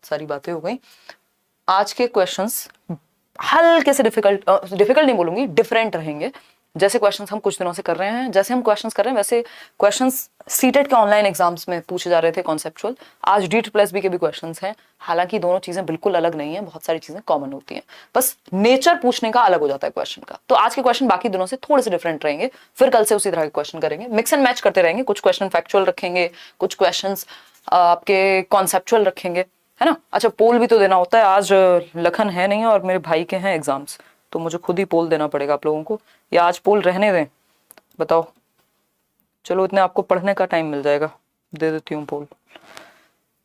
बहुत सारी बातें हो गई। आज के क्वेश्चंस हल्के से डिफिकल्ट नहीं बोलूंगी, डिफरेंट रहेंगे। जैसे क्वेश्चंस हम कुछ दिनों से कर रहे हैं, जैसे हम क्वेश्चंस कर रहे हैं वैसे क्वेश्चंस सीटेट के ऑनलाइन एग्जाम्स में पूछे जा रहे थे कॉन्सेप्चुअल। आज DSSB के भी क्वेश्चंस हैं, हालांकि दोनों चीजें बिल्कुल अलग नहीं है, बहुत सारी चीजें कॉमन होती हैं, बस नेचर पूछने का अलग हो जाता है क्वेश्चन का। तो आज के क्वेश्चन बाकी दिनों से थोड़े से डिफरेंट रहेंगे, फिर कल से उसी तरह के क्वेश्चन करेंगे, मिक्स एंड मैच करते रहेंगे। कुछ क्वेश्चन फैक्चुअल रखेंगे, कुछ क्वेश्चन आपके कॉन्सेप्चुअल रखेंगे, है ना। अच्छा, पोल भी तो देना होता है। आज लखन है नहीं और मेरे भाई के हैं एग्जाम्स, तो मुझे खुद ही पोल देना पड़ेगा आप लोगों को, या आज पोल रहने दें, बताओ। चलो, इतने आपको पढ़ने का टाइम मिल जाएगा, दे देती हूँ पोल।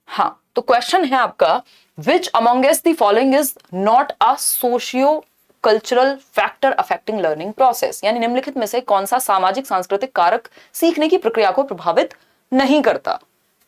हाँ, तो क्वेश्चन है आपका, which amongst the following is not a socio cultural factor affecting learning process, यानी निम्नलिखित में से कौन सा सामाजिक सांस्कृतिक कारक सीखने की प्रक्रिया को प्रभावित नहीं करता।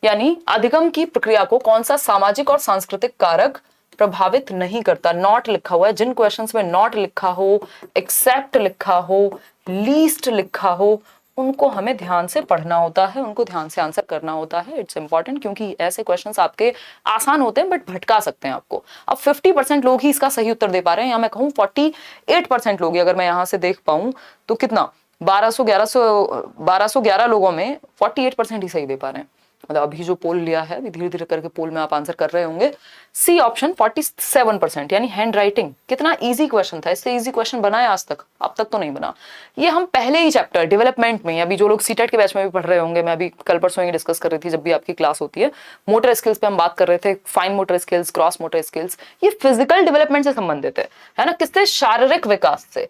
यानी अधिगम की प्रक्रिया को कौन सा सामाजिक और सांस्कृतिक कारक प्रभावित नहीं करता। नॉट लिखा हुआ है, जिन क्वेश्चंस में नॉट लिखा हो, एक्सेप्ट लिखा हो, लीस्ट लिखा हो, उनको हमें ध्यान से पढ़ना होता है, उनको ध्यान से आंसर करना होता है। इट्स इंपॉर्टेंट, क्योंकि ऐसे क्वेश्चंस आपके आसान होते हैं बट भटका सकते हैं आपको। अब 50% लोग ही इसका सही उत्तर दे पा रहे हैं, या मैं कहूँ 48% लोग ही, अगर मैं यहां से देख पाऊं तो कितना 1211 लोगों में 48% ही सही दे पा रहे हैं। मतलब अभी जो पोल लिया है, धीरे धीरे करके पोल में आप आंसर कर रहे होंगे। सी ऑप्शन 47%, यानी हैंड राइटिंग। कितना इजी क्वेश्चन था, इससे इजी क्वेश्चन बना है आज तक? अब तक तो नहीं बना। ये हम पहले ही चैप्टर डेवलपमेंट में, अभी जो लोग सीटेट के बैच में भी पढ़ रहे होंगे, मैं अभी कल परसों ही डिस्कस कर रही थी जब भी आपकी क्लास होती है, मोटर स्किल्स पे हम बात कर रहे थे, fine motor skills, cross motor skills, ये फिजिकल डेवलपमेंट से संबंधित है ना, किससे? शारीरिक विकास से।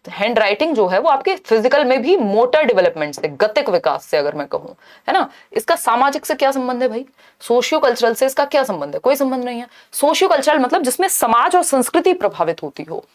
हैंड राइटिंग जो है वो आपके फिजिकल में भी मोटर डेवलपमेंट से, गतिक विकास से अगर मैं कहूं, है ना। इसका सामाजिक से क्या संबंध है भाई? सोशियो कल्चरल से इसका क्या संबंध है? कोई संबंध नहीं है। सोशियो कल्चरल मतलब जिसमें समाज और संस्कृति प्रभावित होती हो।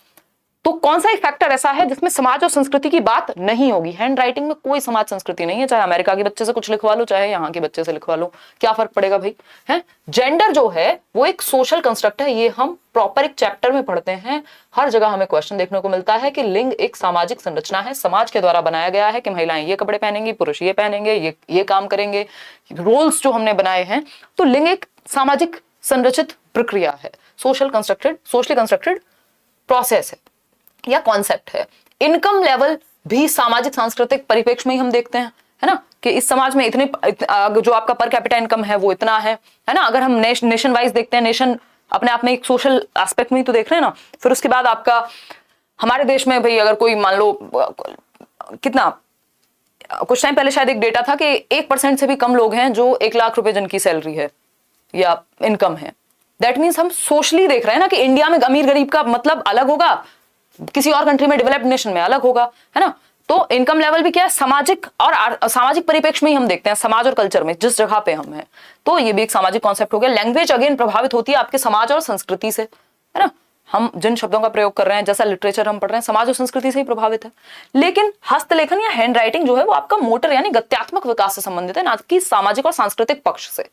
तो कौन सा एक फैक्टर ऐसा है जिसमें समाज और संस्कृति की बात नहीं होगी? हैंड राइटिंग में कोई समाज संस्कृति नहीं है, चाहे अमेरिका के बच्चे से कुछ लिखवा लो, चाहे यहाँ के बच्चे से लिखवा लो, क्या फर्क पड़ेगा भाई? है जेंडर जो है वो एक सोशल कंस्ट्रक्ट है, ये हम प्रॉपर एक चैप्टर में पढ़ते हैं। हर जगह हमें क्वेश्चन देखने को मिलता है कि लिंग एक सामाजिक संरचना है, समाज के द्वारा बनाया गया है कि महिलाएं ये कपड़े पहनेंगी, पुरुष ये पहनेंगे, ये काम करेंगे, रोल्स जो हमने बनाए हैं। तो लिंग एक सामाजिक संरचित प्रक्रिया है, सोशली कंस्ट्रक्टेड प्रोसेस है या कॉन्सेप्ट है। इनकम लेवल भी सामाजिक सांस्कृतिक परिप्रेक्ष्य में ही हम देखते हैं, है ना, कि इस समाज में इतने जो आपका पर कैपिटा इनकम है वो इतना है ना। अगर हम नेशन वाइज देखते हैं, नेशन अपने आप में एक सोशल एस्पेक्ट में ही तो देख रहे हैं ना। फिर उसके बाद आपका हमारे देश में भाई, अगर कोई मान लो कितना, कुछ टाइम पहले शायद एक डेटा था कि 1% से भी कम लोग हैं जो 1 लाख रुपए जिनकी सैलरी है या इनकम है। दैट मीन्स हम सोशली देख रहे हैं ना कि इंडिया में अमीर गरीब का मतलब अलग होगा, किसी और कंट्री में, डेवलप्ड नेशन में अलग होगा, है ना। तो इनकम लेवल भी क्या है, सामाजिक और सामाजिक परिप्रेक्ष्य में ही हम देखते हैं, समाज और कल्चर में जिस जगह पे हम हैं। तो ये भी एक सामाजिक कॉन्सेप्ट हो गया। लैंग्वेज अगेन प्रभावित होती है आपके समाज और संस्कृति से, है ना। हम जिन शब्दों का प्रयोग कर रहे हैं, जैसा लिटरेचर हम पढ़ रहे हैं, समाज और संस्कृति से ही प्रभावित है। लेकिन हस्तलेखन या हैंड राइटिंग जो है वो आपका मोटर यानी गत्यात्मक विकास से संबंधित है, ना कि सामाजिक और सांस्कृतिक पक्ष से।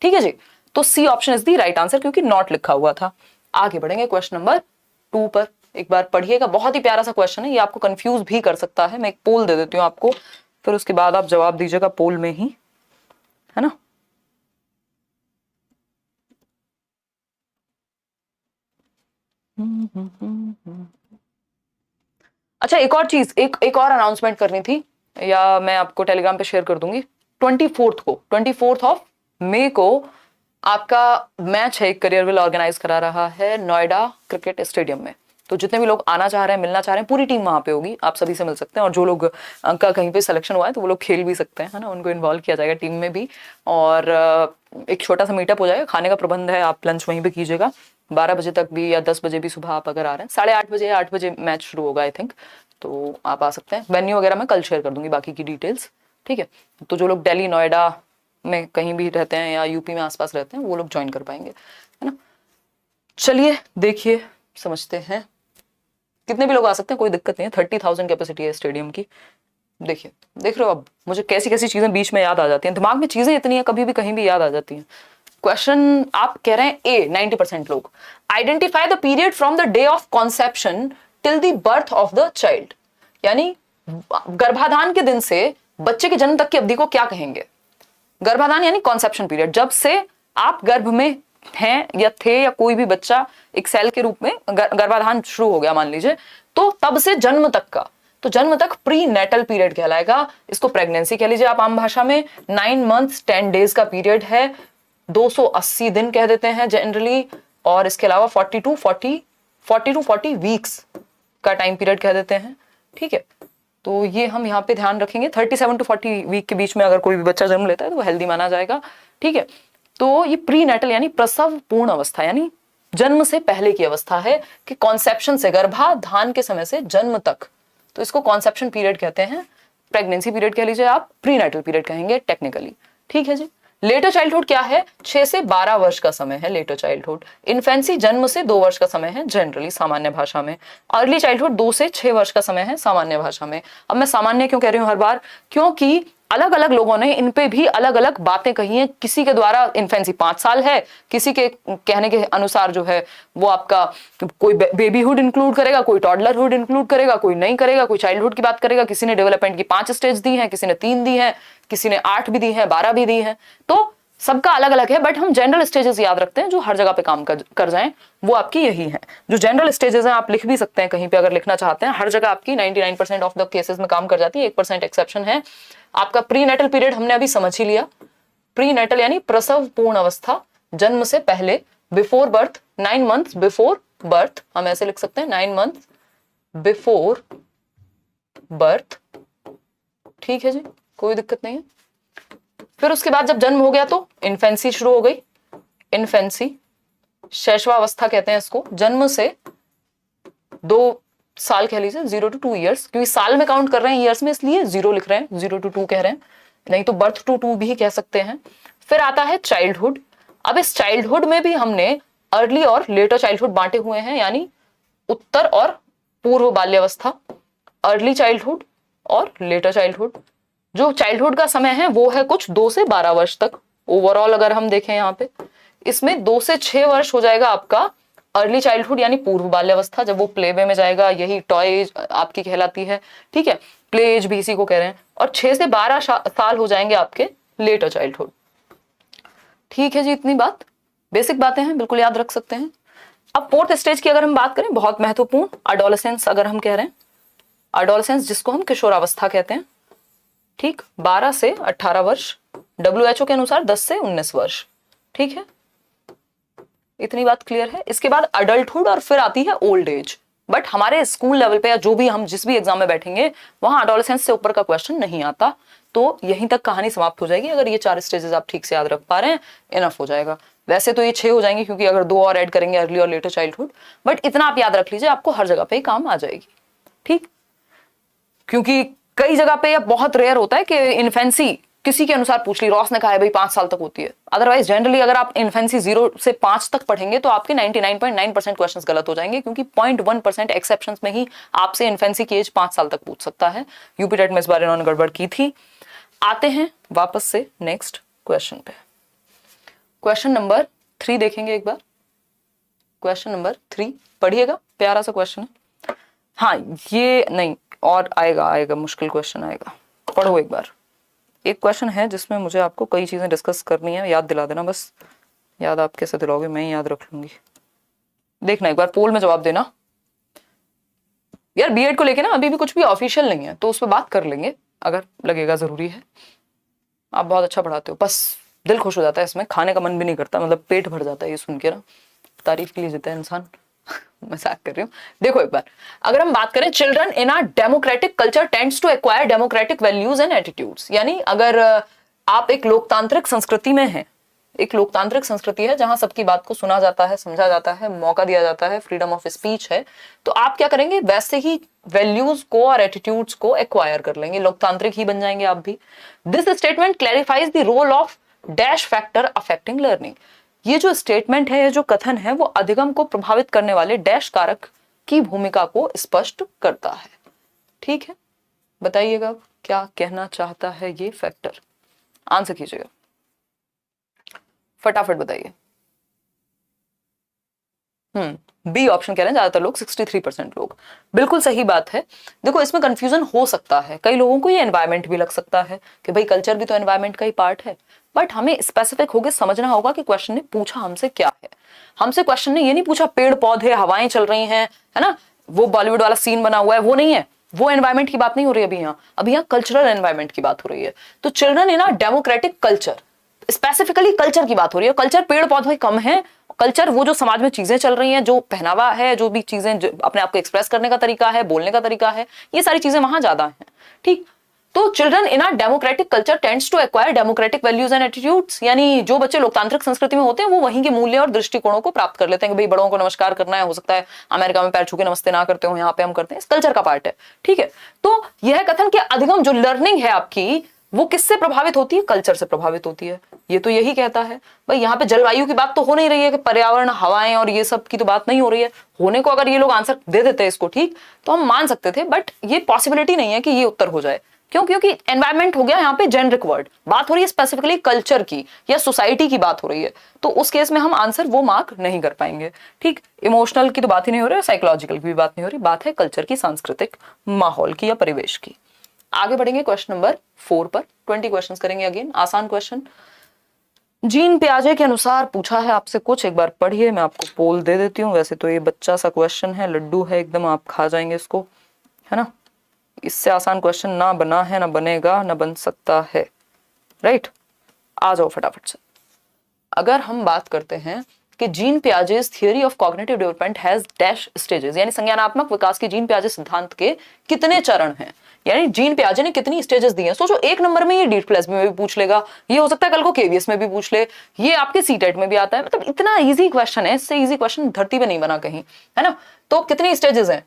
ठीक है जी, तो C option is the right answer, क्योंकि नॉट लिखा हुआ था। आगे बढ़ेंगे क्वेश्चन नंबर 2 पर। एक बार पढ़िएगा, बहुत ही प्यारा सा क्वेश्चन है, ये आपको कंफ्यूज भी कर सकता है। मैं एक पोल दे देती हूँ आपको, फिर उसके बाद आप जवाब दीजिएगा पोल में ही, है ना। अच्छा, एक और चीज, एक और अनाउंसमेंट करनी थी, या मैं आपको टेलीग्राम पे शेयर कर दूंगी। 24 ऑफ मई को आपका मैच है, एक करियर विल ऑर्गेनाइज करा रहा है नोएडा क्रिकेट स्टेडियम में। तो जितने भी लोग आना चाह रहे हैं, मिलना चाह रहे हैं, पूरी टीम वहां पे होगी, आप सभी से मिल सकते हैं। और जो लोग का कहीं पे सिलेक्शन हुआ है तो वो लोग खेल भी सकते हैं, है ना, उनको इन्वॉल्व किया जाएगा टीम में भी। और एक छोटा सा मीटअप हो जाएगा, खाने का प्रबंध है, आप लंच वहीं पे कीजिएगा। 12 बजे तक भी या 10 बजे भी सुबह आप अगर आ रहे हैं, 8:30 बजे या 8 बजे मैच शुरू होगा आई थिंक, तो आप आ सकते हैं। वेन्यू वगैरह मैं कल शेयर कर दूंगी, बाकी की डिटेल्स, ठीक है। तो जो लोग दिल्ली, नोएडा में कहीं भी रहते हैं या यूपी में आसपास रहते हैं, वो लोग ज्वाइन कर पाएंगे, है ना। चलिए देखिए, समझते हैं कितने भी लोग आ सकते हैं, कोई दिक्कत नहीं है। 30,000 कैपेसिटी है स्टेडियम की। देखिए, देख रहे हो अब मुझे कैसी कैसी चीजें बीच में याद आ जाती हैं, दिमाग में चीजें इतनी है, कभी भी कहीं भी याद आ जाती हैं। क्वेश्चन आप कह रहे हैं ए, 90% लोग, identify the period from the day of conception till the birth of the child, यानी गर्भाधान के दिन से बच्चे के जन्म तक की अवधि को क्या कहेंगे? गर्भाधान यानी कॉन्सेप्शन पीरियड, जब से आप गर्भ में हैं या थे या कोई भी बच्चा एक सेल के रूप में गर्भाधान शुरू हो गया मान लीजिए, तो तब से जन्म तक का, तो जन्म तक प्री नेटल पीरियड कहलाएगा। इसको प्रेगनेंसी कह लीजिए आप आम भाषा में। 9 months 10 days का पीरियड है, 280 दिन कह देते हैं जनरली, और इसके अलावा 40 to 40 वीक्स का टाइम पीरियड कह देते हैं। ठीक है, तो ये हम यहाँ पे ध्यान रखेंगे। 37 to 40 वीक के बीच में अगर कोई भी बच्चा जन्म लेता है तो वो हेल्दी माना जाएगा। ठीक है, तो ये प्री नेटल यानी प्रसव पूर्ण अवस्था, यानी जन्म से पहले की अवस्था है कि कॉन्सेप्शन से, गर्भाधान के समय से जन्म तक, तो इसको कॉन्सेप्शन पीरियड कहते हैं। प्रेगनेंसी पीरियड कह लीजिए आप, प्री नेटल पीरियड कहेंगे टेक्निकली। ठीक है जी। लेटर चाइल्डहुड क्या है? 6 से 12 वर्ष का समय है लेटर चाइल्डहुड। इन्फेंसी जन्म से 2 वर्ष का समय है जनरली सामान्य भाषा में। अर्ली चाइल्डहुड 2 से 6 वर्ष का समय है सामान्य भाषा में। अब मैं सामान्य क्यों कह रही हूं हर बार? क्योंकि अलग अलग लोगों ने इन पे भी अलग अलग बातें कही हैं। किसी के द्वारा इन्फेंसी 5 साल है, किसी के कहने के अनुसार जो है वो आपका कोई बेबीहुड इंक्लूड करेगा, कोई टॉडलरहुड इंक्लूड करेगा, कोई नहीं करेगा, कोई चाइल्डहुड की बात करेगा। किसी ने डेवलपमेंट की 5 स्टेज दी हैं, किसी ने 3 दी हैं, किसी ने 8 भी दी हैं, 12 भी दी हैं। तो सबका अलग अलग है, बट हम जनरल स्टेजेस याद रखते हैं जो हर जगह पे काम कर जाएं, वो आपकी यही है। जो जनरल स्टेजेस हैं आप लिख भी सकते हैं कहीं पे अगर लिखना चाहते हैं। हर जगह आपकी 99% ऑफ द केसेस में काम कर जाती है, 1% एक्सेप्शन है। आपका प्री नेटल पीरियड हमने अभी समझ ही लिया। प्री नेटल यानी प्रसव पूर्ण अवस्था, जन्म से पहले, before birth, 9 months before birth, हम ऐसे लिख सकते हैं 9 months बिफोर बर्थ। ठीक है जी, कोई दिक्कत नहीं है। फिर उसके बाद जब जन्म हो गया तो इन्फेंसी शुरू हो गई। इन्फेंसी, शैशवावस्था कहते हैं इसको। जन्म से 2 साल कह लीजिए, 0 to 2 years, क्योंकि साल में काउंट कर रहे हैं ईयर्स में इसलिए 0 लिख रहे हैं, 0 to 2 कह रहे हैं, नहीं तो बर्थ टू 2 भी कह सकते हैं। फिर आता है चाइल्डहुड। अब इस चाइल्डहुड में भी हमने अर्ली और लेटर चाइल्डहुड बांटे हुए हैं, यानी उत्तर और पूर्व बाल्यावस्था, अर्ली चाइल्डहुड और लेटर चाइल्डहुड। जो चाइल्डहुड का समय है वो है कुछ 2 से 12 वर्ष तक ओवरऑल। अगर हम देखें यहाँ पे, इसमें 2 से 6 वर्ष हो जाएगा आपका अर्ली चाइल्डहुड यानी पूर्व बाल्यावस्था, जब वो प्ले वे में जाएगा, यही टॉय एज आपकी कहलाती है। ठीक है, प्ले एज भी इसी को कह रहे हैं। और 6 से 12 साल हो जाएंगे आपके लेटर चाइल्डहुड। ठीक है जी, इतनी बात, बेसिक बातें हैं, बिल्कुल याद रख सकते हैं। अब 4th स्टेज की अगर हम बात करें, बहुत महत्वपूर्ण, अडोलेसेंस अगर हम कह रहे हैं, अडोलेसेंस जिसको हम किशोरावस्था कहते हैं। ठीक, 12 से 18 वर्ष, WHO के अनुसार 10 से 19 वर्ष। ठीक है, इतनी बात क्लियर है। इसके बाद अडल्टहुड और फिर आती है ओल्ड एज। बट हमारे स्कूल लेवल पे या जो भी हम जिस भी एग्जाम में बैठेंगे वहां एडोलेसेंस से ऊपर का क्वेश्चन नहीं आता। तो यहीं तक कहानी समाप्त हो जाएगी। अगर ये 4 स्टेजेस आप ठीक से याद रख पा रहे हैं, इनफ हो जाएगा। वैसे तो ये 6 हो जाएंगे क्योंकि अगर 2 और ऐड करेंगे, अर्ली और लेटर चाइल्डहुड, बट इतना आप याद रख लीजिए, आपको हर जगह पे ही काम आ जाएगी। ठीक, क्योंकि कई जगह पे बहुत रेयर होता है कि इन्फेंसी किसी के अनुसार पूछ ली, रॉस ने कहा है भाई 5 साल तक होती है। अदरवाइज जनरली अगर आप इन्फेंसी 0 से 5 तक पढ़ेंगे तो आपके 99.9% क्वेश्चंस गलत हो जाएंगे, क्योंकि 0.1% एक्सेप्शंस में ही आपसे इन्फेंसी की एज 5 साल तक पूछ सकता है। यूपी टेट में इस बार इन्होंने गड़बड़ की थी। आते हैं वापस से नेक्स्ट क्वेश्चन पे। क्वेश्चन नंबर 3 देखेंगे एक बार। क्वेश्चन नंबर 3 पढ़िएगा, प्यारा सा क्वेश्चन है। हाँ, ये नहीं और आएगा मुश्किल क्वेश्चन आएगा, पढ़ो एक बार। एक क्वेश्चन है जिसमें मुझे आपको कई चीजें डिस्कस करनी है, याद दिला देना बस। याद आप कैसे दिलाओगे, मैं ही याद रख लूंगी। देखना एक बार, पोल में जवाब देना यार। बीएड को लेके ना अभी भी कुछ भी ऑफिशियल नहीं है, तो उस पर बात कर लेंगे अगर लगेगा जरूरी है। आप बहुत अच्छा पढ़ाते हो, बस दिल खुश हो जाता है इसमें, खाने का मन भी नहीं करता, मतलब पेट भर जाता है ये सुन के ना। तारीफ के लिए जीता है इंसान। मजाक कर रही हूँ। देखो एक बार, अगर हम बात करें, children in a democratic culture tends to acquire democratic values and attitudes, यानी अगर आप एक लोकतांत्रिक संस्कृति में हैं, एक लोकतांत्रिक संस्कृति है जहां सबकी बात को सुना जाता है, समझा जाता है, मौका दिया जाता है, फ्रीडम ऑफ स्पीच है, तो आप क्या करेंगे, वैसे ही वैल्यूज को और एटीट्यूड्स को एक्वायर कर लेंगे, लोकतांत्रिक ही बन जाएंगे आप भी। This statement clarifies the role of dash factor affecting learning. ये जो स्टेटमेंट है, ये जो कथन है, वो अधिगम को प्रभावित करने वाले डैश कारक की भूमिका को स्पष्ट करता है। ठीक है, बताइएगा क्या कहना चाहता है ये फैक्टर, आंसर कीजिएगा, फटाफट बताइए। बी ऑप्शन कह रहे हैं ज्यादातर लोग, 63% लोग। बिल्कुल सही बात है। देखो इसमें कंफ्यूजन हो सकता है, कई लोगों को ये एनवायरनमेंट भी लग सकता है कि भाई कल्चर भी तो एनवायरनमेंट का ही पार्ट है, बट हमें स्पेसिफिक होकर समझना होगा कि क्वेश्चन ने पूछा हमसे क्या है। हमसे क्वेश्चन ने ये नहीं पूछा पेड़ पौधे हवाएं चल रही हैं, है ना, वो बॉलीवुड वाला सीन बना हुआ है, वो नहीं है, वो एनवायरमेंट की बात नहीं हो रही अभी यहाँ कल्चरल एनवायरमेंट की बात हो रही है। तो children in a democratic culture, specifically culture की बात हो रही है। कल्चर पेड़ पौधे कम है, कल्चर वो जो समाज में चीजें चल रही हैं, जो पहनावा है, जो भी चीजें अपने आप को एक्सप्रेस करने का तरीका है, बोलने का तरीका है, ये सारी चीजें वहां ज्यादा हैं। ठीक, तो children in a democratic culture tends to acquire democratic values and attitudes, यानी जो बच्चे लोकतांत्रिक संस्कृति में होते हैं वो वहीं के मूल्य और दृष्टिकोणों को प्राप्त कर लेते हैं कि भाई बड़ों को नमस्कार करना है, हो सकता है अमेरिका में पैर छू के नमस्ते ना करते हो, यहाँ पे हम करते हैं, इस कल्चर का पार्ट है। ठीक है, तो यह कथन कि अधिगम जो लर्निंग है आपकी वो किससे प्रभावित होती है, कल्चर से प्रभावित होती है, ये तो यही कहता है। भाई यहाँ पे जलवायु की बात तो हो नहीं रही है कि पर्यावरण हवाएं और ये सब की तो बात नहीं हो रही है। होने को अगर ये लोग आंसर दे देते हैं इसको ठीक, तो हम मान सकते थे, बट ये पॉसिबिलिटी नहीं है कि ये उत्तर हो जाए। क्यों? क्योंकि एनवायरमेंट हो गया यहाँ पे जेनरिक वर्ड, बात हो रही है स्पेसिफिकली कल्चर की या सोसाइटी की बात हो रही है, तो उस केस में हम आंसर वो मार्क नहीं कर पाएंगे। ठीक, इमोशनल की तो बात ही नहीं हो रही, साइकोलॉजिकल की भी बात नहीं हो रही, बात है कल्चर की, सांस्कृतिक माहौल की या परिवेश की। आगे बढ़ेंगे क्वेश्चन नंबर 4 पर। 20 क्वेश्चंस करेंगे, अगेन आसान क्वेश्चन। जीन पियाजे के अनुसार पूछा है आपसे कुछ, एक बार पढ़िए, मैं आपको पोल दे देती हूँ। वैसे तो ये बच्चा सा क्वेश्चन है, लड्डू है एकदम, आप खा जाएंगे इसको, है ना। इससे आसान क्वेश्चन ना बना है, ना बनेगा, ना बन सकता है, राइट। आ जाओ फटाफट से। अगर हम बात करते हैं कि gene Piaget's theory of cognitive development has dash stages, यानी संज्ञानात्मक विकास के जीन पियाजे सिद्धांत के कितने चरण हैं, यानी जीन पियाजे ने कितनी स्टेजेस दी हैं। सोचो, एक नंबर में ये डीट प्लेस में भी पूछ लेगा, ये हो सकता है कल को केवीएस में भी पूछ ले, ये आपके सीटेट में भी आता है, मतलब इतना इजी क्वेश्चन है, इससे इजी क्वेश्चन धरती पे नहीं बना कहीं, है ना। तो कितनी स्टेजेस हैं,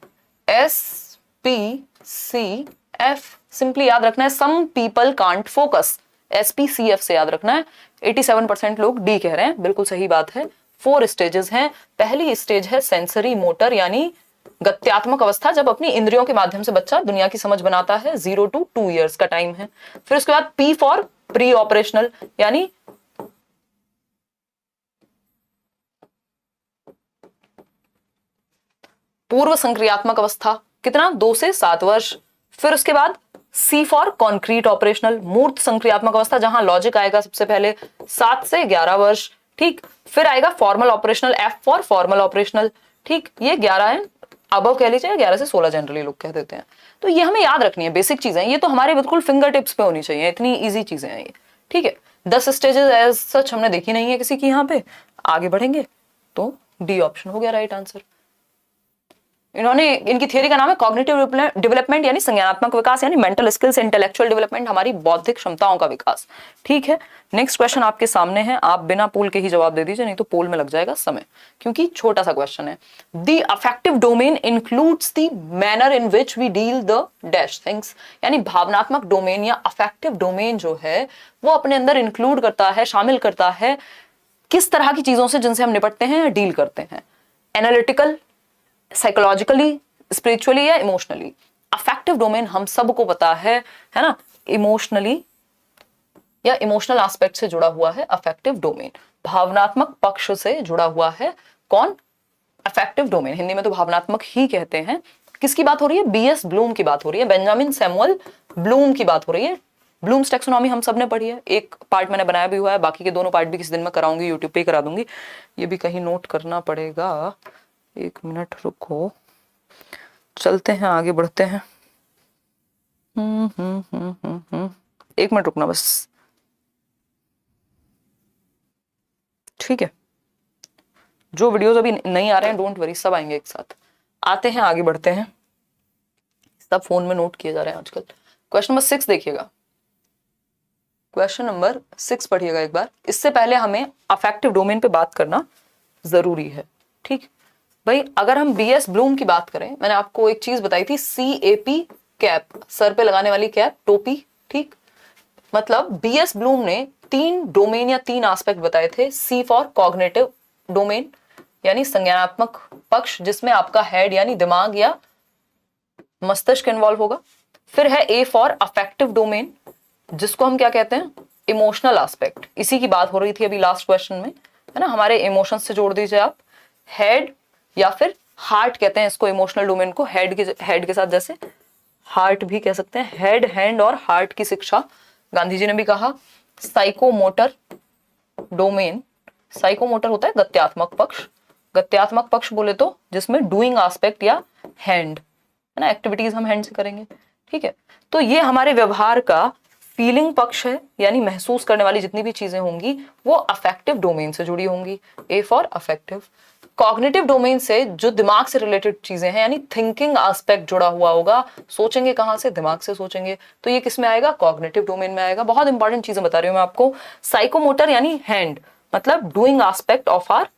S P C F, simply याद रखना है, some people can't focus, SPCF से याद रखना है। 87% लोग डी कह रहे हैं, बिल्कुल सही बात है। 4 स्टेजेस हैं। पहली स्टेज है सेंसरी मोटर, यानी गत्यात्मक अवस्था, जब अपनी इंद्रियों के माध्यम से बच्चा दुनिया की समझ बनाता है, 0 to 2 years का टाइम है। फिर उसके बाद P फॉर प्री ऑपरेशनल, यानी पूर्व संक्रियात्मक अवस्था, कितना, 2 से 7 वर्ष। फिर उसके बाद C फॉर कॉन्क्रीट ऑपरेशनल, मूर्त संक्रियात्मक अवस्था, जहां लॉजिक आएगा सबसे पहले, 7 से 11 वर्ष। ठीक, फिर आएगा formal operational, F for formal operational. ठीक, ये 11 है, अब कह लीजिए 11 से 16 जनरली लोग कह देते हैं। तो ये हमें याद रखनी है, बेसिक चीजें, ये तो हमारे बिल्कुल फिंगर टिप्स पे होनी चाहिए, इतनी इजी चीजें हैं ये। ठीक है, 10 स्टेजेस एज सच हमने देखी नहीं है किसी की यहाँ पे। आगे बढ़ेंगे तो डी ऑप्शन हो गया राइट आंसर। इन्होंने, इनकी थियरी का नाम है कॉग्निटिव डेवलपमेंट, यानी संज्ञानात्मक विकास, यानी मेंटल स्किल्स, इंटेलेक्चुअल डेवलपमेंट, हमारी बौद्धिक क्षमताओं का विकास। ठीक है, नेक्स्ट क्वेश्चन आपके सामने है, आप बिना पोल के ही जवाब दे दीजिए, नहीं तो पोल में लग जाएगा समय, क्योंकि छोटा सा क्वेश्चन है। The affective domain includes the manner in which we deal the dash things, यानी भावनात्मक डोमेन या अफेक्टिव डोमेन जो है वो अपने अंदर इंक्लूड करता है, शामिल करता है किस तरह की चीजों से जिनसे हम निपटते हैं या डील करते हैं, एनालिटिकल, साइकोलॉजिकली, स्पिरिचुअली या इमोशनली। अफेक्टिव डोमेन हम सबको पता है ना, इमोशनली या इमोशनल एस्पेक्ट से जुड़ा हुआ है अफेक्टिव डोमेन, भावनात्मक पक्ष से जुड़ा हुआ है कौन, अफेक्टिव डोमेन। हिंदी में तो भावनात्मक ही कहते हैं। किसकी बात हो रही है, BS ब्लूम की बात हो रही है, बेंजामिन सैमुअल ब्लूम की बात हो रही है। ब्लूम्स टैक्सोनॉमी हम सब ने पढ़ी है, एक पार्ट मैंने बनाया भी हुआ है, बाकी के दोनों पार्ट भी किसी दिन मैं कराऊंगी, यूट्यूब पे ही करा दूंगी, ये भी कहीं नोट करना पड़ेगा। 1 मिनट रुको, चलते हैं आगे बढ़ते हैं। 1 मिनट रुकना बस, ठीक है। जो वीडियोस अभी नहीं आ रहे हैं डोंट वरी, सब आएंगे एक साथ। आते हैं आगे बढ़ते हैं, सब फोन में नोट किए जा रहे हैं आजकल। क्वेश्चन नंबर 6 देखिएगा, क्वेश्चन नंबर 6 पढ़िएगा एक बार। इससे पहले हमें अफेक्टिव डोमेन पे बात करना जरूरी है। ठीक भाई, अगर हम BS ब्लूम की बात करें, मैंने आपको एक चीज बताई थी, CAP कैप, सर पे लगाने वाली कैप, टोपी। ठीक, मतलब BS ब्लूम ने 3 डोमेन या 3 एस्पेक्ट बताए थे। C फॉर कॉग्निटिव डोमेन, यानी संज्ञानात्मक पक्ष, जिसमें आपका हेड यानी दिमाग या मस्तिष्क इन्वॉल्व होगा। फिर है A फॉर अफेक्टिव डोमेन, जिसको हम क्या कहते हैं, इमोशनल एस्पेक्ट। इसी की बात हो रही थी अभी लास्ट क्वेश्चन में, है ना, हमारे इमोशंस से जोड़ दीजिए आप। हेड या फिर हार्ट कहते हैं इसको, इमोशनल डोमेन को हेड के साथ, जैसे हार्ट भी कह सकते हैं। हेड, हैंड और हार्ट की शिक्षा गांधी जी ने भी कहा। साइकोमोटर डोमेन, साइकोमोटर होता है गत्यात्मक पक्ष, गत्यात्मक पक्ष बोले तो जिसमें डूइंग एस्पेक्ट या हैंड, है ना, एक्टिविटीज हम हैंड से करेंगे, ठीक है। तो ये हमारे व्यवहार का फीलिंग पक्ष है, यानी महसूस करने वाली जितनी भी चीजें होंगी वो अफेक्टिव डोमेन से जुड़ी होंगी, A for affective. Cognitive domain से जो दिमाग से रिलेटेड चीजें हैं, यानी थिंकिंग एस्पेक्ट जुड़ा हुआ होगा, सोचेंगे कहां से, दिमाग से सोचेंगे, तो ये किस में आएगा, कॉग्निटिव डोमेन में आएगा। बहुत इंपॉर्टेंट चीजें बता रही हूं मैं आपको। साइकोमोटर यानी हैंड, मतलब doing aspect of are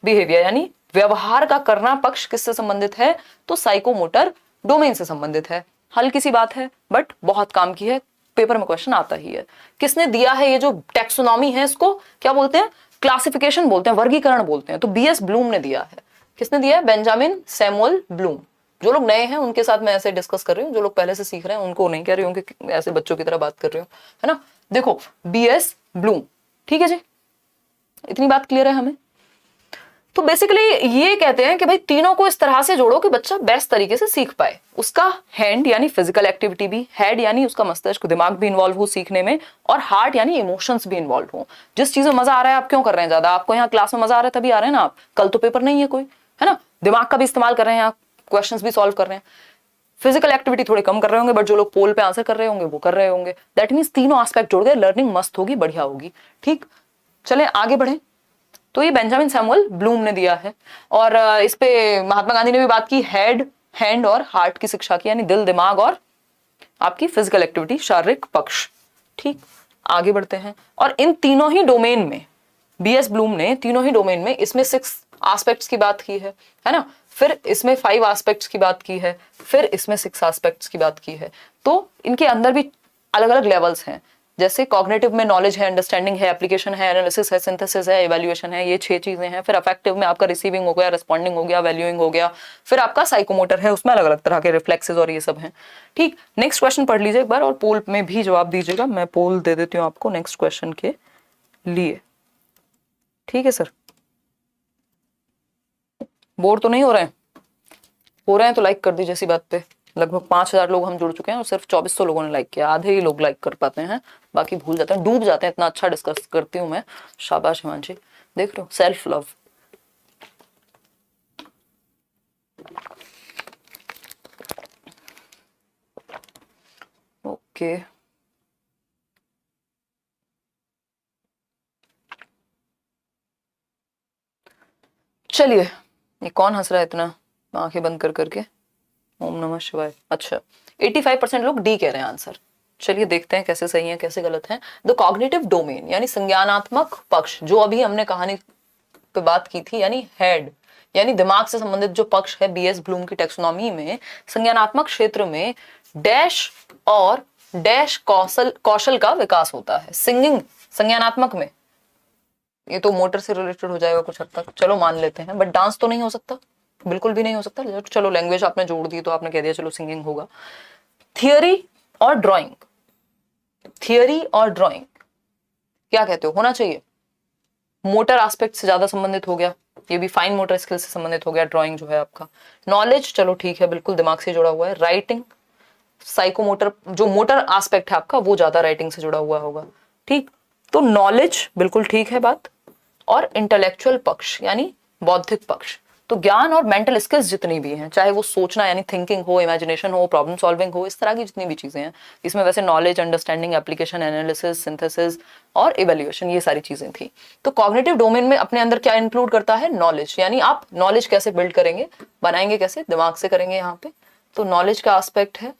behaviour, यानी व्यवहार का करना पक्ष किससे संबंधित है, तो साइकोमोटर डोमेन से संबंधित है। हल्की सी बात है बट बहुत काम की है, पेपर में क्वेश्चन आता ही है। किसने दिया है ये जो टैक्सोनॉमी है, इसको क्या बोलते हैं, क्लासिफिकेशन बोलते हैं, वर्गीकरण बोलते हैं, तो बीएस ब्लूम ने दिया है। किसने दिया है, बेंजामिन सैमुअल ब्लूम। जो लोग नए हैं उनके साथ मैं ऐसे डिस्कस कर रही हूँ, जो लोग पहले से सीख रहे हैं उनको नहीं कह रही हूँ कि ऐसे बच्चों की तरह बात कर रही हूँ, है ना। देखो बीएस ब्लूम, ठीक है जी, इतनी बात क्लियर है हमें। तो बेसिकली ये कहते हैं कि भाई तीनों को इस तरह से जोड़ो कि बच्चा बेस्ट तरीके से सीख पाए। उसका हैंड यानी फिजिकल एक्टिविटी भी, हेड यानी उसका मस्तिष्क दिमाग भी इन्वॉल्व हो सीखने में, और हार्ट यानी इमोशंस भी इन्वॉल्व हो। जिस चीज में मजा आ रहा है आप क्यों कर रहे हैं ज्यादा, आपको यहाँ क्लास में मजा आ रहा है तभी आ रहे हैं ना आप, कल तो पेपर नहीं है कोई, है ना, दिमाग का भी इस्तेमाल कर रहे हैं आप, क्वेश्चंस भी सॉल्व कर रहे हैं। फिजिकल एक्टिविटी थोड़ी कम कर रहे होंगे बट जो लोग पोल पे आंसर कर रहे होंगे वो कर रहे होंगे। दैट मीन्स तीनों एस्पेक्ट जोड़ गए, लर्निंग मस्त होगी, बढ़िया होगी, ठीक। चले आगे बढ़े। तो ये बेंजामिन सैमुअल ब्लूम ने दिया है, और इस पे महात्मा गांधी ने भी बात की, हेड, हैंड और हार्ट की शिक्षा की, यानी दिल, दिमाग और आपकी फिजिकल एक्टिविटी, शारीरिक पक्ष, ठीक। आगे बढ़ते हैं। और इन तीनों ही डोमेन में बीएस ब्लूम ने तीनों ही डोमेन में इसमें 6 एस्पेक्ट्स की बात की है ना, फिर इसमें 5 एस्पेक्ट्स की बात की है, फिर इसमें 6 एस्पेक्ट्स की बात की है। तो इनके अंदर भी अलग अलग लेवल्स हैं। जैसे कॉग्निटिव में नॉलेज है, अंडरस्टैंडिंग है, एप्लीकेशन है, एनालिसिस है, सिंथेसिस है, इवैल्यूएशन है, ये 6 चीजें हैं। फिर अफेक्टिव में आपका रिसीविंग हो गया, रिस्पॉन्डिंग हो गया, वैल्यूइंग हो गया। फिर आपका साइकोमोटर है, उसमें अलग अलग तरह के रिफ्लेक्सेस और ये सब हैं, ठीक। नेक्स्ट क्वेश्चन पढ़ लीजिए एक बार और पोल में भी जवाब दीजिएगा। मैं पोल दे देती हूँ आपको नेक्स्ट क्वेश्चन के लिए, ठीक है सर। बोर तो नहीं हो रहे हैं? हो रहे हैं तो लाइक कर दीजिए इसी बात पे। लगभग 5000 लोग हम जुड़ चुके हैं और सिर्फ 2400 लोगों ने लाइक किया। आधे ही लोग लाइक कर पाते हैं, बाकी भूल जाते हैं, डूब जाते हैं। इतना अच्छा डिस्कस करती हूँ मैं, शाबाश हिमांशी, देख रहे हो, सेल्फ लव। ओके चलिए, ये कौन हंस रहा है इतना आंखें बंद कर करके, ओम नमः शिवाय। अच्छा 85% लोग डी कह रहे हैं आंसर। चलिए देखते हैं कैसे सही है कैसे गलत है। द कॉग्निटिव डोमेन यानी संज्ञानात्मक पक्ष, जो अभी हमने कहानी पे बात की थी, यानी हेड यानी दिमाग से संबंधित जो पक्ष है बीएस ब्लूम की टैक्सोनॉमी में, संज्ञानात्मक क्षेत्र में डैश और डैश कौशल का विकास होता है। सिंगिंग संज्ञानात्मक में, ये तो मोटर से रिलेटेड हो जाएगा कुछ हद तक, चलो मान लेते हैं, बट डांस तो नहीं हो सकता, बिल्कुल भी नहीं हो सकता। चलो लैंग्वेज आपने जोड़ दी तो आपने कह दिया चलो सिंगिंग होगा। थियरी और ड्राइंग, थियरी और ड्राइंग क्या कहते हो, होना चाहिए? मोटर एस्पेक्ट से ज्यादा संबंधित हो गया, ये भी फाइन मोटर स्किल से संबंधित हो गया ड्राइंग जो है आपका। नॉलेज चलो ठीक है, बिल्कुल दिमाग से जुड़ा हुआ है। राइटिंग, साइकोमोटर जो मोटर एस्पेक्ट है आपका वो ज्यादा राइटिंग से जुड़ा हुआ होगा, ठीक। तो नॉलेज बिल्कुल ठीक है बात। और इंटेलेक्चुअल पक्ष यानी बौद्धिक पक्ष, तो ज्ञान और मेंटल स्किल्स जितनी भी हैं, चाहे वो सोचना यानी थिंकिंग हो, इमेजिनेशन हो, प्रॉब्लम सॉल्विंग हो, इस तरह की जितनी भी चीजें हैं, इसमें वैसे knowledge, understanding, application, analysis, synthesis और इवैल्यूएशन, ये सारी चीजें थी। तो कॉग्निटिव डोमेन में अपने अंदर क्या इंक्लूड करता है, नॉलेज, यानी आप नॉलेज कैसे बिल्ड करेंगे, बनाएंगे कैसे, दिमाग से करेंगे यहाँ पे, तो नॉलेज का एस्पेक्ट है।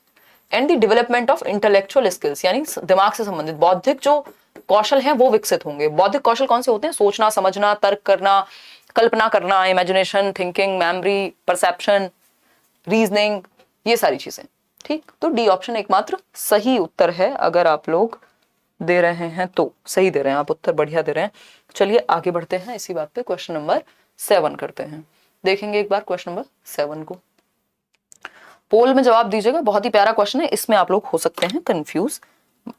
And the development of intellectual skills यानी दिमाग से संबंधित बौद्धिक जो कौशल हैं वो विकसित होंगे। बौद्धिक कौशल कौन से होते हैं, सोचना, समझना, तर्क करना, कल्पना करना, imagination, thinking, memory, perception, reasoning, ये सारी चीजें, ठीक। तो डी ऑप्शन एकमात्र सही उत्तर है। अगर आप लोग दे रहे हैं तो सही दे रहे हैं आप उत्तर, बढ़िया दे रहे हैं। चलिए आगे बढ़ते हैं इसी बात पे, क्वेश्चन नंबर 7 करते हैं। देखेंगे एक बार क्वेश्चन नंबर 7 को, पोल में जवाब दीजिएगा। बहुत ही प्यारा क्वेश्चन है, इसमें आप लोग हो सकते हैं कंफ्यूज।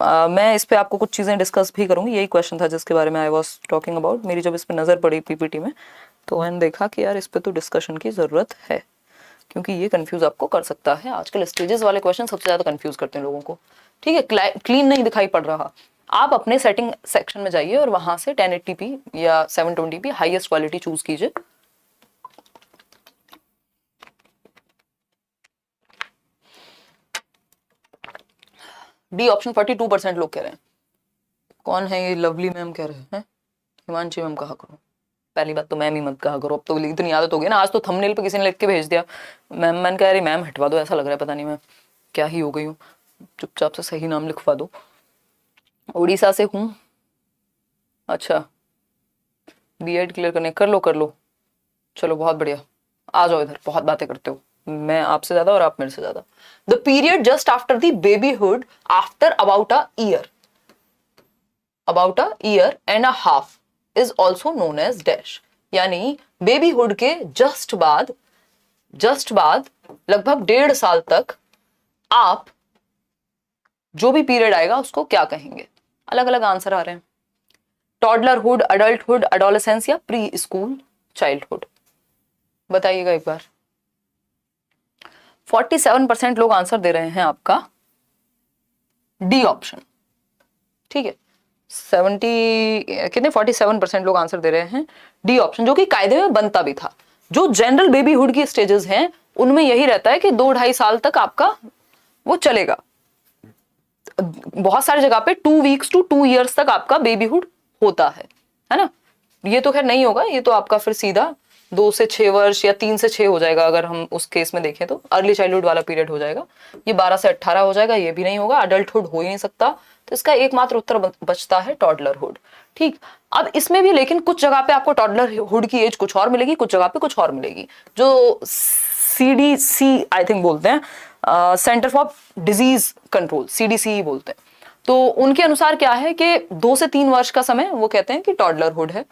मैं इस पे आपको कुछ चीजें डिस्कस भी करूंगी। यही क्वेश्चन था जिसके बारे में आई वाज टॉकिंग अबाउट। मेरी जब इस पे नजर पड़ी पीपीटी में तो मैंने देखा कि यार इस पे तो डिस्कशन की जरूरत है, क्योंकि ये कंफ्यूज आपको कर सकता है। आजकल स्टेजेस वाले क्वेश्चन सबसे ज्यादा कंफ्यूज करते हैं लोगों को, ठीक है। क्लीन नहीं दिखाई पड़ रहा, आप अपने सेटिंग सेक्शन में जाइए और वहां से 1080p या 720p हाईएस्ट क्वालिटी चूज कीजिए। डी ऑप्शन 42% लोग कह रहे हैं। कौन है ये लवली मैम कह रहे हैं? हिमांशी मैम कहा करो। पहली बात तो मैम ही मत कहा करो, अब तो इतनी आदत हो गई ना। आज तो थंबनेल पे किसी ने लिख के भेज दिया मैम, मैंने कह रही मैम हटवा दो, ऐसा लग रहा है पता नहीं मैं क्या ही हो गई हूँ, चुपचाप से सही नाम लिखवा दो। उड़ीसा से हूँ। अच्छा, बीएड क्लियर करने, कर लो, चलो बहुत बढ़िया, आ जाओ इधर, बहुत बातें करते हो, मैं आपसे ज्यादा और आप मेरे से ज्यादा। The period just after the babyhood after about a year and a half is also known as dash. यानी बेबीहुड के जस्ट बाद लगभग 1.5 साल तक आप जो भी पीरियड आएगा उसको क्या कहेंगे? अलग अलग आंसर आ रहे हैं। टॉडलरहुड, अडल्टहुड, एडोलेसेंस या प्री स्कूल चाइल्डहुड, बताइएगा एक बार। 47% लोग आंसर दे रहे हैं आपका डी ऑप्शन। ठीक है, 47% लोग आंसर दे रहे हैं डी ऑप्शन, जो कि कायदे में बनता भी था। जो जनरल बेबीहुड की स्टेजेस हैं उनमें यही रहता है कि 2-2.5 साल तक आपका वो चलेगा। बहुत सारी जगह पे 2 वीक्स टू 2 ईयर्स तक आपका बेबीहुड होता है ना। ये तो खैर नहीं होगा, ये तो आपका फिर सीधा 2 से 6 वर्ष या 3 से 6 हो जाएगा। अगर हम उस केस में देखें तो अर्ली चाइल्डहुड वाला पीरियड हो जाएगा। ये 12 से 18 हो जाएगा, ये भी नहीं होगा। अडल्टहुड हो ही नहीं सकता, तो इसका एकमात्र उत्तर बचता है टॉडलरहुड। ठीक, अब इसमें भी लेकिन कुछ जगह पे आपको टॉडलरहुड की एज कुछ और मिलेगी, कुछ जगह पे कुछ और मिलेगी। जो CDC आई थिंक बोलते हैं, centre for disease control, CDC बोलते हैं, तो उनके अनुसार क्या है कि 2 से 3 वर्ष का समय वो कहते हैं कि टॉडलरहुड है,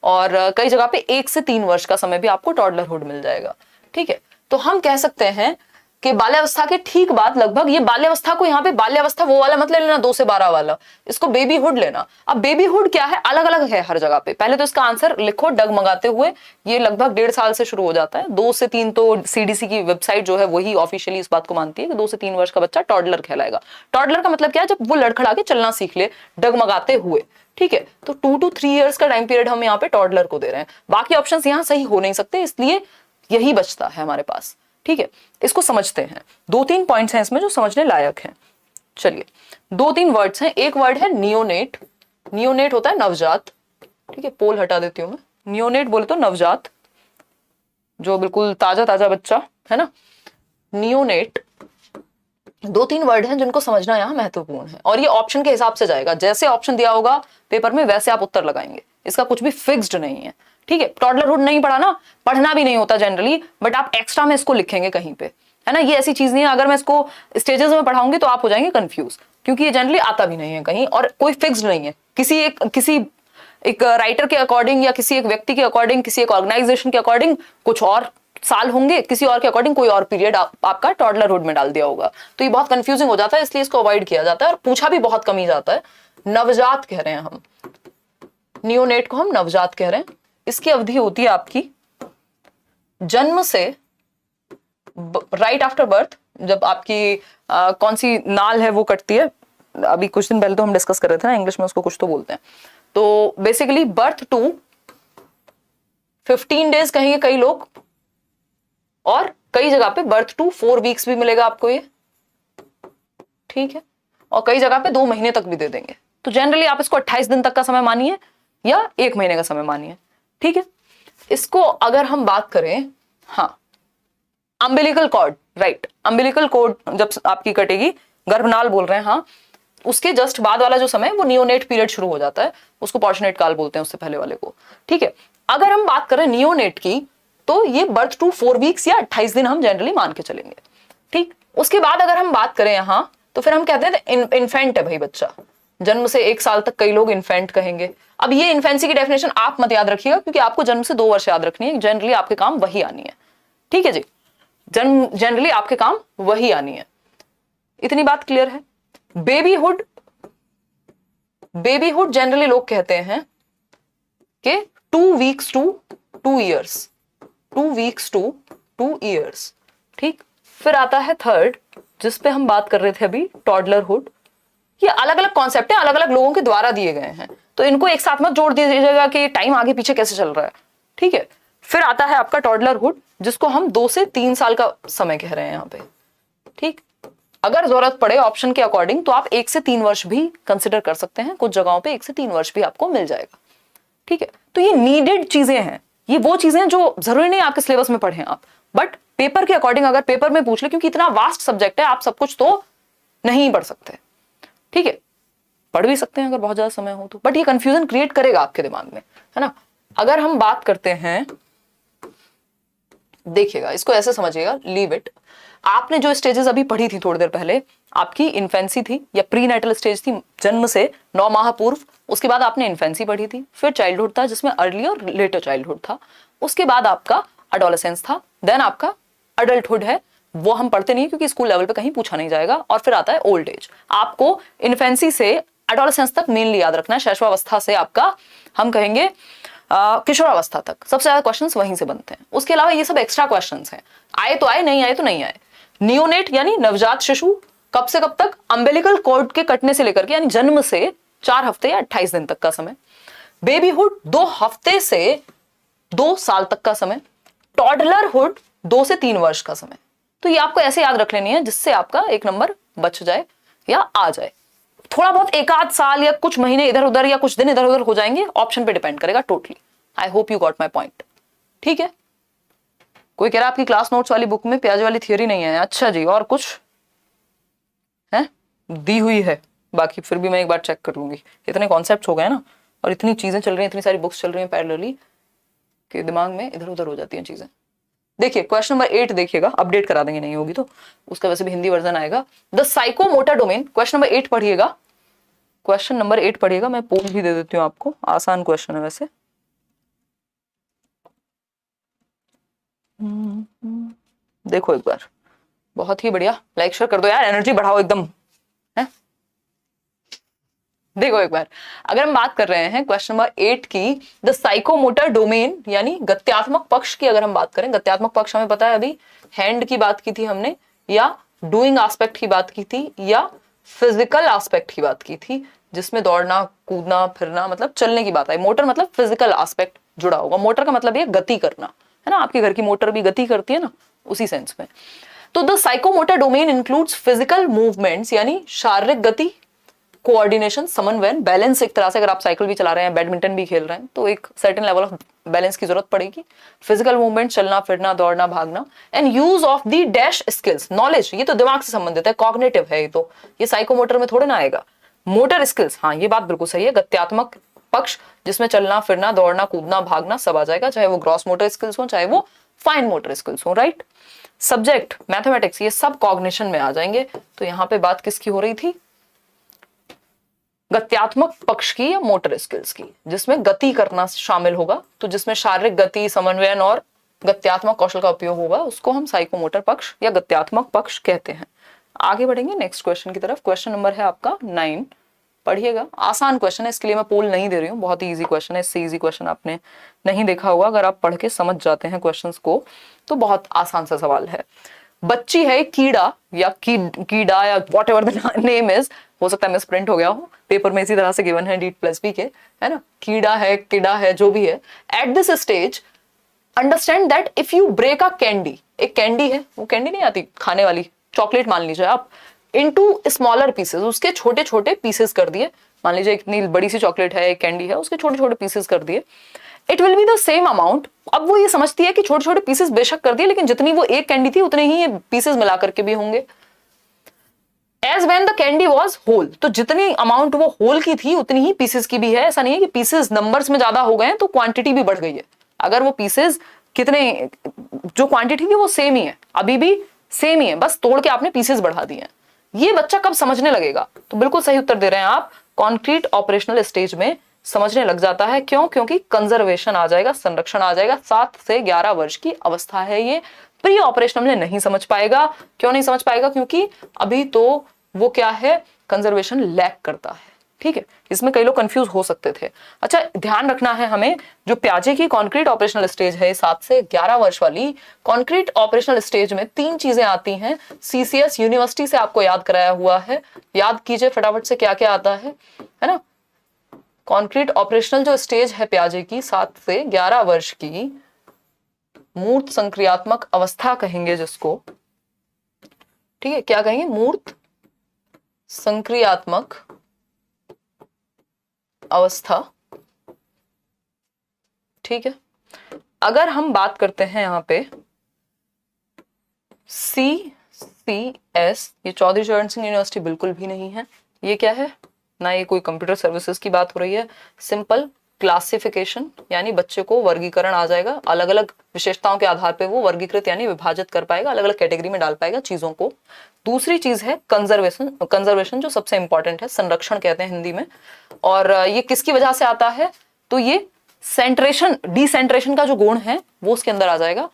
और कई जगह पे 1 से 3 वर्ष का समय भी आपको टॉडलरहुड मिल जाएगा। ठीक है, तो हम कह सकते हैं कि बाल्यावस्था के ठीक बाद लगभग, ये बाल्यावस्था को यहाँ पे बाल्यावस्था वो वाला मत ले लेना 2 से 12 वाला, इसको बेबीहुड लेना। अब बेबीहुड क्या है, अलग अलग है हर जगह पे। पहले तो इसका आंसर लिखो डगमगाते हुए, ये लगभग 1.5 साल से शुरू हो जाता है। 2 से 3 तो CDC की वेबसाइट जो है वही ऑफिशियली इस बात को मानती है कि 2 से 3 वर्ष का बच्चा टॉडलर कहलाएगा। टॉडलर का मतलब क्या है, जब वो लड़खड़ा के चलना सीख ले डगमगाते हुए। ठीक है, तो 2 to 3 ईयर्स का टाइम पीरियड हम यहाँ पे टॉडलर को दे रहे हैं। बाकी ऑप्शंस यहाँ सही हो नहीं सकते, इसलिए यही बचता है हमारे पास। ठीक है, इसको समझते हैं। 2-3 पॉइंट्स हैं इसमें जो समझने लायक हैं। चलिए, 2-3 वर्ड्स हैं। एक वर्ड है नियोनेट। नियोनेट होता है नवजात। ठीक है, पोल हटा देती हूं मैं। नियोनेट बोले तो नवजात, जो बिल्कुल ताजा ताजा बच्चा है ना, नियोनेट। 2-3 वर्ड हैं जिनको समझना यहाँ महत्वपूर्ण है, और ये ऑप्शन के हिसाब से जाएगा। जैसे ऑप्शन दिया होगा पेपर में वैसे आप उत्तर लगाएंगे, इसका कुछ भी फिक्स्ड नहीं है। ठीक है, टॉडलरहुड नहीं पढ़ा ना, पढ़ना भी नहीं होता जनरली, बट आप एक्स्ट्रा में इसको लिखेंगे कहीं पे, है ना। ये ऐसी चीज नहीं है, अगर मैं इसको स्टेजेस में पढ़ाऊंगी तो आप हो जाएंगे कंफ्यूज, क्योंकि ये जनरली आता भी नहीं है कहीं, और कोई फिक्स्ड नहीं है। किसी एक राइटर के अकॉर्डिंग, या किसी एक व्यक्ति के अकॉर्डिंग, किसी एक ऑर्गेनाइजेशन के अकॉर्डिंग कुछ और साल होंगे, किसी और के अकॉर्डिंग कोई और पीरियड आपका टॉडलरहुड में डाल दिया होगा, तो ये बहुत कंफ्यूजिंग हो जाता है, इसलिए इसको अवॉइड किया जाता है, और पूछा भी बहुत कम ही जाता है। नवजात कह रहे हैं हम, नियोनेट को हम नवजात कह रहे हैं। इसकी अवधि होती है आपकी जन्म से राइट आफ्टर बर्थ, जब आपकी कौन सी नाल है वो कटती है। अभी कुछ दिन पहले तो हम डिस्कस कर रहे थे ना, इंग्लिश में उसको कुछ तो बोलते हैं। तो बेसिकली बर्थ टू 15 डेज कहेंगे कई लोग, और कई जगह पे बर्थ टू 4 वीक्स भी मिलेगा आपको ये। ठीक है, और कई जगह पे 2 महीने तक भी दे देंगे। तो जनरली आप इसको 28 दिन तक का समय मानिए या 1 महीने का समय मानिए। ठीक है, इसको अगर हम बात करें, हाँ, umbilical cord, right, umbilical cord जब आपकी कटेगी, गर्भनाल बोल रहे हैं, हाँ, उसके जस्ट बाद वाला जो समय वो नियोनेट पीरियड शुरू हो जाता है, उसको पॉर्शनेट काल बोलते हैं, उससे पहले वाले को। ठीक है, अगर हम बात करें नियोनेट की, तो ये बर्थ टू 4 वीक्स या 28 दिन हम जनरली मान के चलेंगे। ठीक, उसके बाद अगर हम बात करें यहां, तो फिर हम कहते हैं इन्फेंट है भाई बच्चा, जन्म से 1 साल तक कई लोग इन्फेंट कहेंगे। अब ये इन्फेंसी की डेफिनेशन आप मत याद रखिएगा, क्योंकि आपको जन्म से 2 वर्ष याद रखनी है, जनरली आपके काम वही आनी है। ठीक है जी, जनरली आपके काम वही आनी है। इतनी बात क्लियर है। बेबीहुड, बेबीहुड जनरली लोग कहते हैं कि 2 weeks to 2 years, 2 weeks to 2 years. ठीक, फिर आता है थर्ड, जिस पे हम बात कर रहे थे अभी, टॉडलरहुड। ये अलग अलग कॉन्सेप्ट है, अलग अलग लोगों के द्वारा दिए गए हैं, तो इनको एक साथ मत जोड़ दीजिएगा कि टाइम आगे पीछे कैसे चल रहा है, ठीक है। फिर आता है आपका टॉडलरहुड, जिसको हम 2 से 3 साल का समय कह रहे हैं यहाँ पे, ठीक। अगर जरूरत पड़े ऑप्शन के अकॉर्डिंग तो आप 1 से 3 वर्ष भी कंसिडर कर सकते हैं, कुछ जगहों पे 1 से 3 वर्ष भी आपको मिल जाएगा, ठीक है। तो ये नीडेड चीजें हैं, ये वो चीजें हैं जो जरूरी नहीं आपके सिलेबस में पढ़े आप, बट पेपर के अकॉर्डिंग अगर पेपर में पूछ ले, क्योंकि इतना वास्ट सब्जेक्ट है, आप सब कुछ तो नहीं पढ़ सकते, ठीक है। पढ़ भी सकते हैं अगर बहुत ज्यादा समय हो तो, बट ये कंफ्यूजन क्रिएट करेगा आपके दिमाग में, है ना। अगर हम बात करते हैं, देखिएगा इसको ऐसे समझिएगा, लीव इट। आपने जो स्टेजेस अभी पढ़ी थी थोड़ी देर पहले, आपकी इन्फेंसी थी या प्री नेटल स्टेज थी, जन्म से 9 माह पूर्व, उसके बाद आपने इन्फेंसी पढ़ी थी, फिर चाइल्डहुड था जिसमें अर्ली और लेटर चाइल्डहुड था, उसके बाद आपका एडोलेसेंस था, देन आपका अडल्टहुड है, वो हम पढ़ते नहीं क्योंकि स्कूल लेवल पे कहीं पूछा नहीं जाएगा, और फिर आता है ओल्ड एज। आपको इन्फेंसी से एडोलेसेंस तक मेनली याद रखना है, शैशवावस्था से आपका हम कहेंगे किशोरावस्था तक, सबसे ज्यादा क्वेश्चंस वहीं से बनते हैं। उसके अलावा ये सब एक्स्ट्रा क्वेश्चंस हैं, आए तो आए, नहीं आए तो नहीं आए। नियोनेट यानी नवजात शिशु, कब से कब तक, अम्बिलिकल कॉर्ड के कटने से लेकर के यानी जन्म से 4 हफ्ते या 28 दिन तक का समय। बेबीहुड 2 हफ्ते से 2 साल तक का समय। टॉडलरहुड 2 से 3 वर्ष का समय। तो ये आपको ऐसे याद रख लेनी है जिससे आपका 1 नंबर बच जाए या आ जाए। थोड़ा बहुत 1 आध साल या कुछ महीने इधर उधर या कुछ दिन इधर उधर हो जाएंगे, ऑप्शन पे डिपेंड करेगा totally. I hope you got my point, ठीक है। कोई कह रहा है आपकी क्लास नोट्स वाली बुक में प्याज वाली थियोरी नहीं है, अच्छा जी, और कुछ है दी हुई है, बाकी फिर भी मैं एक बार चेक कर लूंगी। इतने कॉन्सेप्ट हो गए ना, और इतनी चीजें चल रही हैं, इतनी सारी बुक्स चल रही हैं पैरेलली, कि दिमाग में इधर उधर हो जाती हैं चीजें। देखिए क्वेश्चन नंबर 8 देखिएगा, अपडेट करा देंगे, नहीं होगी तो उसका वैसे भी हिंदी वर्जन आएगा। The psychomotor domain, question number 8 पढ़िएगा, क्वेश्चन नंबर 8 पढ़िएगा। मैं पोल भी दे देती हूँ आपको, आसान क्वेश्चन है वैसे। देखो एक बार, बहुत ही बढ़िया, लाइक शेयर कर दो यार, एनर्जी बढ़ाओ एकदम, है। देखो एक बार, अगर हम बात कर रहे हैं क्वेश्चन नंबर 8 की, द साइकोमोटर डोमेन यानी गत्यात्मक पक्ष की अगर हम बात करें, गत्यात्मक पक्ष हमें पता है अभी हैंड की बात की थी हमने, या डूइंग एस्पेक्ट की बात की थी, या फिजिकल एस्पेक्ट की बात की थी, जिसमें दौड़ना कूदना फिरना मतलब चलने की बात आई। मोटर मतलब फिजिकल एस्पेक्ट जुड़ा होगा, मोटर का मतलब ये गति करना, है ना। आपके घर की मोटर भी गति करती है ना, उसी सेंस में। तो the psychomotor domain includes physical movements यानी शारीरिक गति, कोऑर्डिनेशन, समन्वय, बैलेंस। एक तरह से अगर आप साइकिल भी चला रहे हैं, बैडमिंटन भी खेल रहे हैं, तो एक सर्टेन लेवल ऑफ बैलेंस की जरूरत पड़ेगी। फिजिकल मूवमेंट, चलना फिरना दौड़ना भागना, and use of the dash skills, knowledge, ये तो दिमाग से संबंधित है, कॉग्निटिव है, ये साइकोमोटर में थोड़े ना आएगा। मोटर स्किल्स, हाँ ये बात बिल्कुल सही है, गत्यात्मक पक्ष जिसमें चलना फिरना दौड़ना कूदना भागना सब आ जाएगा, चाहे वो ग्रॉस मोटर स्किल्स हो चाहे वो फाइन मोटर स्किल्स हो, राइट। सब्जेक्ट मैथमेटिक्स, ये सब कॉग्निशन में आ जाएंगे। तो यहाँ पे बात किसकी हो रही थी, गत्यात्मक पक्ष की या मोटर स्किल्स की, जिसमें गति करना शामिल होगा। तो जिसमें शारीरिक गति, समन्वयन और गत्यात्मक कौशल का उपयोग होगा, उसको हम साइकोमोटर पक्ष या गत्यात्मक पक्ष कहते हैं। आगे बढ़ेंगे नेक्स्ट क्वेश्चन की तरफ। क्वेश्चन नंबर है आपका 9, पढ़िएगा। आसान क्वेश्चन है, इसके लिए मैं पोल नहीं दे रही हूँ, बहुत ही इजी क्वेश्चन है, इससे इजी क्वेश्चन आपने नहीं देखा होगा। अगर आप पढ़ के समझ जाते हैं क्वेश्चंस को तो बहुत आसान सा सवाल है। बच्ची है कीड़ा या कीड़ा या what ever the name is, हो सकता है मिस प्रिंट हो गया हो, पेपर में इसी तरह से गिवन है D+B के, है ना। कीड़ा है किड़ा है जो भी है, at this stage understand that if you break a candy, एक कैंडी है, वो कैंडी नहीं आती खाने वाली, चॉकलेट मान लीजिए आप, इनटू स्मॉलर पीसेस, उसके छोटे छोटे पीसेस कर दिए। मान लीजिए इतनी बड़ी सी चॉकलेट है, एक कैंडी है, उसके छोटे छोटे पीसेस कर दिए, it will be the same amount. अब वो ये समझती है कि छोटे छोटे पीसेस बेशक कर दिए, लेकिन जितनी वो एक कैंडी थी उतने ही ये पीसेस मिला करके भी होंगे। As when the candy was whole, तो जितनी अमाउंट वो होल की थी उतनी ही पीसेस की भी है। ऐसा नहीं है कि पीसेस नंबर्स में ज्यादा हो गए हैं तो क्वांटिटी भी बढ़ गई है। अगर वो पीसेस कितने, जो क्वांटिटी थी वो सेम ही है, अभी भी सेम ही है, बस तोड़ के आपने पीसेस बढ़ा दिए हैं। ये बच्चा कब समझने लगेगा, तो बिल्कुल सही उत्तर दे रहे हैं आप, कॉन्क्रीट ऑपरेशनल स्टेज में समझने लग जाता है। क्यों? क्योंकि कंजर्वेशन आ जाएगा, संरक्षण आ जाएगा। 7 से 11 वर्ष की अवस्था है ये। प्री ऑपरेशनल में नहीं समझ पाएगा। क्यों नहीं समझ पाएगा? क्योंकि अभी तो वो क्या है, कंजर्वेशन लैक करता है। ठीक है, इसमें कई लोग कंफ्यूज हो सकते थे। अच्छा, ध्यान रखना है हमें, जो प्याजे की कॉन्क्रीट ऑपरेशनल स्टेज है 7 से 11 वर्ष वाली कॉन्क्रीट ऑपरेशनल स्टेज में 3 चीजें आती हैं। सीसीएस यूनिवर्सिटी से आपको याद कराया हुआ है, याद कीजिए फटाफट से क्या क्या आता है ना। कॉन्क्रीट ऑपरेशनल जो स्टेज है प्याजे की 7 से 11 वर्ष की, मूर्त संक्रियात्मक अवस्था कहेंगे जिसको, ठीक है, क्या कहेंगे, मूर्त संक्रियात्मक अवस्था, ठीक है। अगर हम बात करते हैं यहां पे CCS, ये चौधरी चरण सिंह यूनिवर्सिटी बिल्कुल भी नहीं है। ये क्या है, ना ये कोई कंप्यूटर सर्विसेज की बात हो रही है, सिंपल क्लासिफिकेशन, यानी बच्चे को वर्गीकरण आ जाएगा, अलग अलग विशेषताओं के आधार पे वो वर्गीकृत यानी विभाजित कर पाएगा, अलग अलग कैटेगरी में डाल पाएगा चीजों को। दूसरी चीज है कंजर्वेशन जो सबसे इंपॉर्टेंट है, संरक्षण कहते हैं हिंदी में। और ये किसकी वजह से आता है, तो ये सेंट्रेशन डिसेंट्रेशन का जो गुण है वो उसके अंदर आ जाएगा।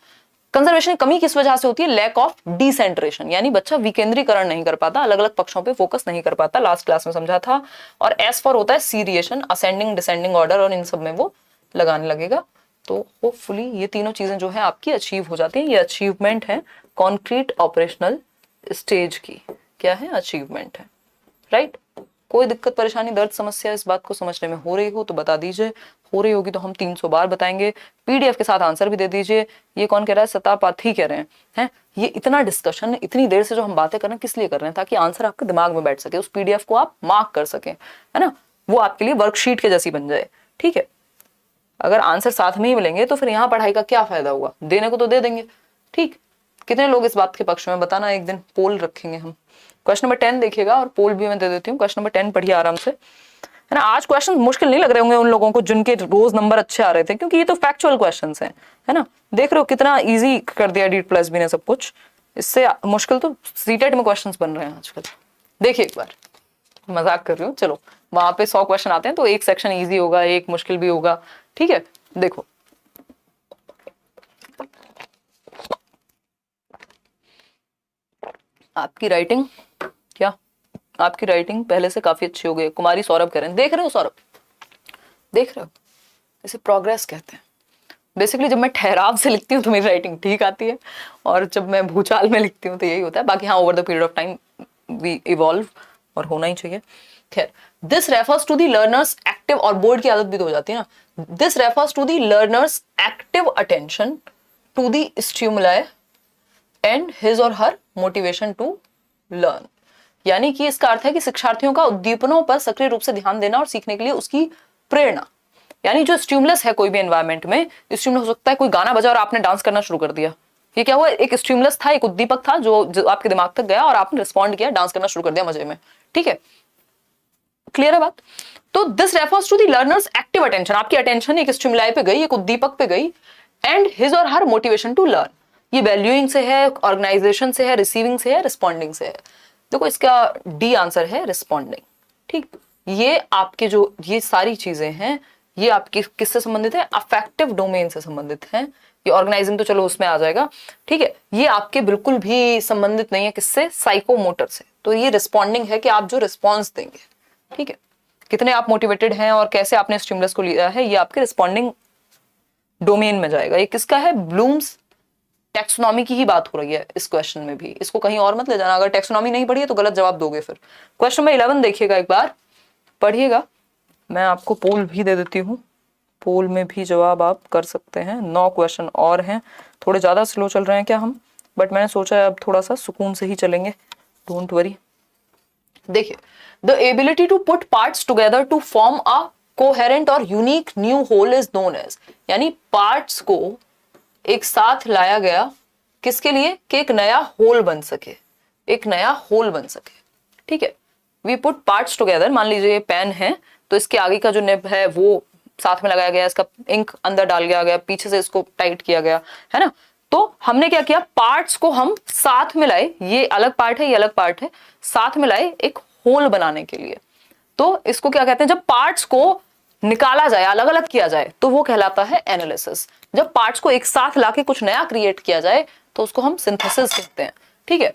कंजर्वेशन कमी किस वजह से होती है, लैक ऑफ डिसेंट्रेशन, यानी बच्चा विकेंद्रीकरण नहीं कर पाता, अलग अलग पक्षों पे फोकस नहीं कर पाता, लास्ट क्लास में समझा था। और एस फॉर होता है सीरिएशन, असेंडिंग डिसेंडिंग ऑर्डर, और इन सब में वो लगाने लगेगा। तो होपफुली ये तीनों चीजें जो है आपकी अचीव हो जाती हैं। ये अचीवमेंट है कॉन्क्रीट ऑपरेशनल स्टेज की, क्या है, अचीवमेंट है, राइट। कोई दिक्कत परेशानी दर्द समस्या इस बात को समझने में हो रही हो तो बता दीजिए, हो रही होगी तो हम 300 बार बताएंगे। पीडीएफ के साथ आंसर भी दे दीजिए। ये कौन कह रहा है, सतापाथी कह रहे हैं। ये इतना डिस्कशन, इतनी देर से जो हम बातें कर रहे हैं किस लिए कर रहे हैं, ताकि आंसर आपके दिमाग में बैठ सके, उस पीडीएफ को आप मार्क कर सके, है ना, वो आपके लिए वर्कशीट के जैसी बन जाए, ठीक है। अगर आंसर साथ में ही मिलेंगे तो फिर यहाँ पढ़ाई का क्या फायदा हुआ, देने को तो दे देंगे, ठीक। कितने लोग इस बात के पक्ष में बताना, एक दिन पोल रखेंगे हम। क्वेश्चन नंबर 10 देखिएगा, और पोल भी मैं दे देती हूँ। क्वेश्चन नंबर 10 पढ़िए आराम से, है ना। आज क्वेश्चन मुश्किल नहीं लग रहे होंगे उन लोगों को जिनके रोज नंबर अच्छे आ रहे थे, क्योंकि ये तो फैक्चुअल क्वेश्चंस हैं, है ना। देख रहे हो कितना इजी कर दिया DEET+B ने सब कुछ। इससे मुश्किल तो सीटेट में क्वेश्चंस बन रहे हैं आजकल। देखिए एक बार, मजाक कर रही हूँ, चलो वहां पे 100 क्वेश्चन आते हैं तो एक सेक्शन इजी होगा, एक मुश्किल भी होगा, ठीक है। देखो आपकी राइटिंग, क्या आपकी राइटिंग पहले से काफी अच्छी हो गई। कुमारी सौरभ कह रहे हैं, देख रहे हो सौरभ, देख रहे हो, इसे प्रोग्रेस कहते हैं। बेसिकली जब मैं ठहराव से लिखती हूँ तो मेरी राइटिंग ठीक आती है, और जब मैं भूचाल में लिखती हूँ तो यही होता है। बाकी हाँ, over the period of time we evolve, और होना ही चाहिए। खैर, this refers to the learners active, और बोर्ड की आदत भी तो हो जाती है ना। This refers to the learners active attention to the stimuli and his or her motivation to learn, यानी कि इसका अर्थ है कि शिक्षार्थियों का उद्दीपनों पर सक्रिय रूप से ध्यान देना और सीखने के लिए उसकी प्रेरणा। यानी जो स्टिमुलस है कोई भी एनवायरनमेंट में, स्टिमुलस हो सकता है कोई गाना बजा और आपने डांस करना शुरू कर दिया, ये क्या हुआ, एक स्टिमुलस था, एक उद्दीपक था जो आपके दिमाग तक गया और आपने रिस्पॉन्ड किया, डांस करना शुरू कर दिया मजे में, ठीक है। क्लियर है बात। तो this refers to the learners active attention, आपकी अटेंशन एक स्टिमुलाई पे गई, एक उद्दीपक पे गई, and his or her motivation to learn, ये वैल्यूइंग से है, ऑर्गेनाइजेशन से है, रिसीविंग से है, रिस्पॉन्डिंग से है। देखो इसका डी आंसर है रिस्पॉन्डिंग, ठीक। ये आपके जो ये सारी चीजें हैं ये आपकी किससे संबंधित है, अफेक्टिव डोमेन से संबंधित हैं। ये ऑर्गेनाइजिंग तो चलो उसमें आ जाएगा, ठीक है। ये आपके बिल्कुल भी संबंधित नहीं है किससे, साइकोमोटर से। तो ये रिस्पॉन्डिंग है कि आप जो रिस्पॉन्स देंगे, ठीक है, कितने आप मोटिवेटेड हैं और कैसे आपने स्टिमुलस को लिया है, ये आपके रिस्पॉन्डिंग डोमेन में जाएगा। ये किसका है, ब्लूम्स टैक्सोनॉमी की ही बात हो रही है इस क्वेश्चन में भी, इसको कहीं और मत ले जाना। अगर टैक्सोनॉमी नहीं पढ़ी है तो गलत जवाब दोगे फिर। क्वेश्चन नंबर 11 देखिएगा, एक बार पढ़िएगा। मैं आपको पोल भी दे देती हूँ, पोल में भी जवाब आप कर सकते हैं। 9 क्वेश्चन और हैं, थोड़े ज्यादा स्लो चल रहे हैं क्या हम, बट मैंने सोचा अब थोड़ा सा सुकून से ही चलेंगे, डोंट वरी। देखिए, the ability to put parts together to form a coherent और unique new whole is known as, यानी पार्ट्स को एक साथ लाया गया किसके लिए, कि एक नया होल बन सके, एक नया होल बन सके, ठीक है। वी पुट पार्ट्स टुगेदर, मान लीजिए पेन है तो इसके आगे का जो निब है वो साथ में लगाया गया, इसका इंक अंदर डाल गया, पीछे से इसको टाइट किया गया, है ना। तो हमने क्या किया, पार्ट्स को हम साथ में लाए, ये अलग पार्ट है, ये अलग पार्ट है, साथ में लाए एक होल बनाने के लिए। तो इसको क्या कहते हैं, जब पार्ट्स को निकाला जाए, अलग अलग किया जाए, तो वो कहलाता है एनालिसिस। जब पार्ट्स को एक साथ लाके कुछ नया क्रिएट किया जाए तो उसको हम सिंथेसिस कहते हैं, ठीक है।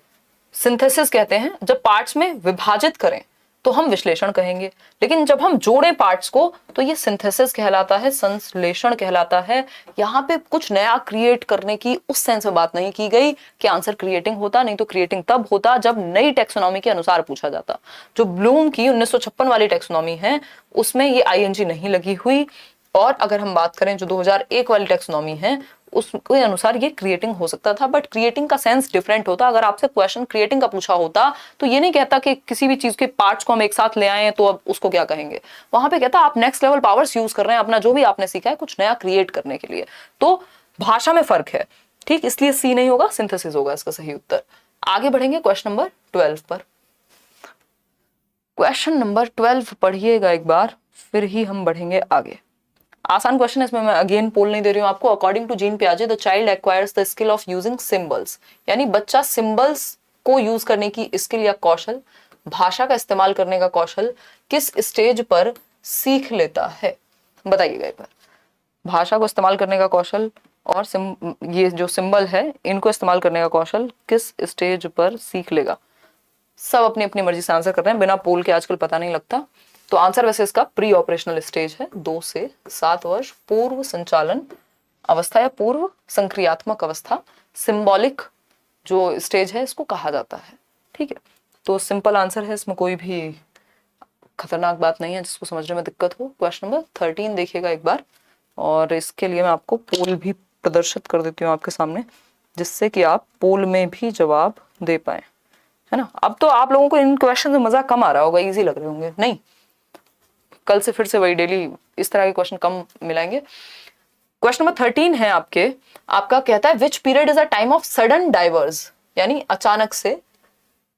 सिंथेसिस कहते हैं जब पार्ट्स में विभाजित करें, तो हम विश्लेषण कहेंगे। लेकिन जब हम जोड़े पार्ट्स को तो ये सिंथेसिस कहलाता है, संश्लेषण कहलाता है। यहाँ पे कुछ नया क्रिएट करने की उस सेंस में बात नहीं की गई कि आंसर क्रिएटिंग होता, नहीं तो क्रिएटिंग तब होता जब नई टेक्सोनॉमी के अनुसार पूछा जाता। जो ब्लूम की 1956 वाली टेक्सोनॉमी है उसमें ये आईएनजी नहीं लगी हुई, और अगर हम बात करें जो 2001 वाली टेक्सोनॉमी है उसके अनुसार ये क्रिएटिंग हो सकता था। बट क्रिएटिंग का सेंस डिफरेंट होता। अगर आपसे क्वेश्चन क्रिएटिंग का पूछा होता तो ये नहीं कहता कि किसी भी चीज के पार्ट्स को हम एक साथ ले आए तो अब उसको क्या कहेंगे, वहां पे कहता आप नेक्स्ट लेवल पावर्स यूज कर रहे हैं, अपना जो भी आपने सीखा है कुछ नया क्रिएट करने के लिए। तो भाषा में फर्क है, ठीक, इसलिए सी नहीं होगा, सिंथेसिस होगा इसका सही उत्तर। आगे बढ़ेंगे क्वेश्चन नंबर 12 पर। क्वेश्चन नंबर 12 पढ़िएगा एक बार, फिर ही हम बढ़ेंगे आगे। आसान क्वेश्चन है, इसमें मैं अगेन पोल नहीं दे रही हूं आपको। अकॉर्डिंग टू जीन पियाजे the child acquires the skill of using symbols, यानी बच्चा सिंबल्स को यूज करने की स्किल या कौशल, भाषा का इस्तेमाल करने का कौशल किस स्टेज पर सीख लेता है, बताइएगा एक बार। भाषा को इस्तेमाल करने का कौशल और ये जो सिंबल है इनको इस्तेमाल करने का कौशल किस स्टेज पर सीख लेगा। सब अपनी अपनी मर्जी से आंसर कर रहे हैं, बिना पोल के आजकल पता नहीं लगता। तो आंसर वैसे इसका प्री ऑपरेशनल स्टेज है, 2 से 7 वर्ष पूर्व संचालन अवस्था या पूर्व संक्रियात्मक अवस्था, सिंबॉलिक जो स्टेज है इसको कहा जाता है। ठीक है, तो सिंपल आंसर है, इसमें कोई भी खतरनाक बात नहीं है जिसको समझने में दिक्कत हो। क्वेश्चन नंबर 13 देखिएगा एक बार, और इसके लिए मैं आपको पोल भी प्रदर्शित कर देती हूँ आपके सामने, जिससे कि आप पोल में भी जवाब दे पाए, है ना। अब तो आप लोगों को इन क्वेश्चन में मजा कम आ रहा होगा, इजी लग रहे होंगे, नहीं कल से फिर से वही डेली इस तरह के क्वेश्चन कम मिलाएंगे। क्वेश्चन नंबर 13 है आपका कहता है which period is a time of sudden diverse, यानी अचानक से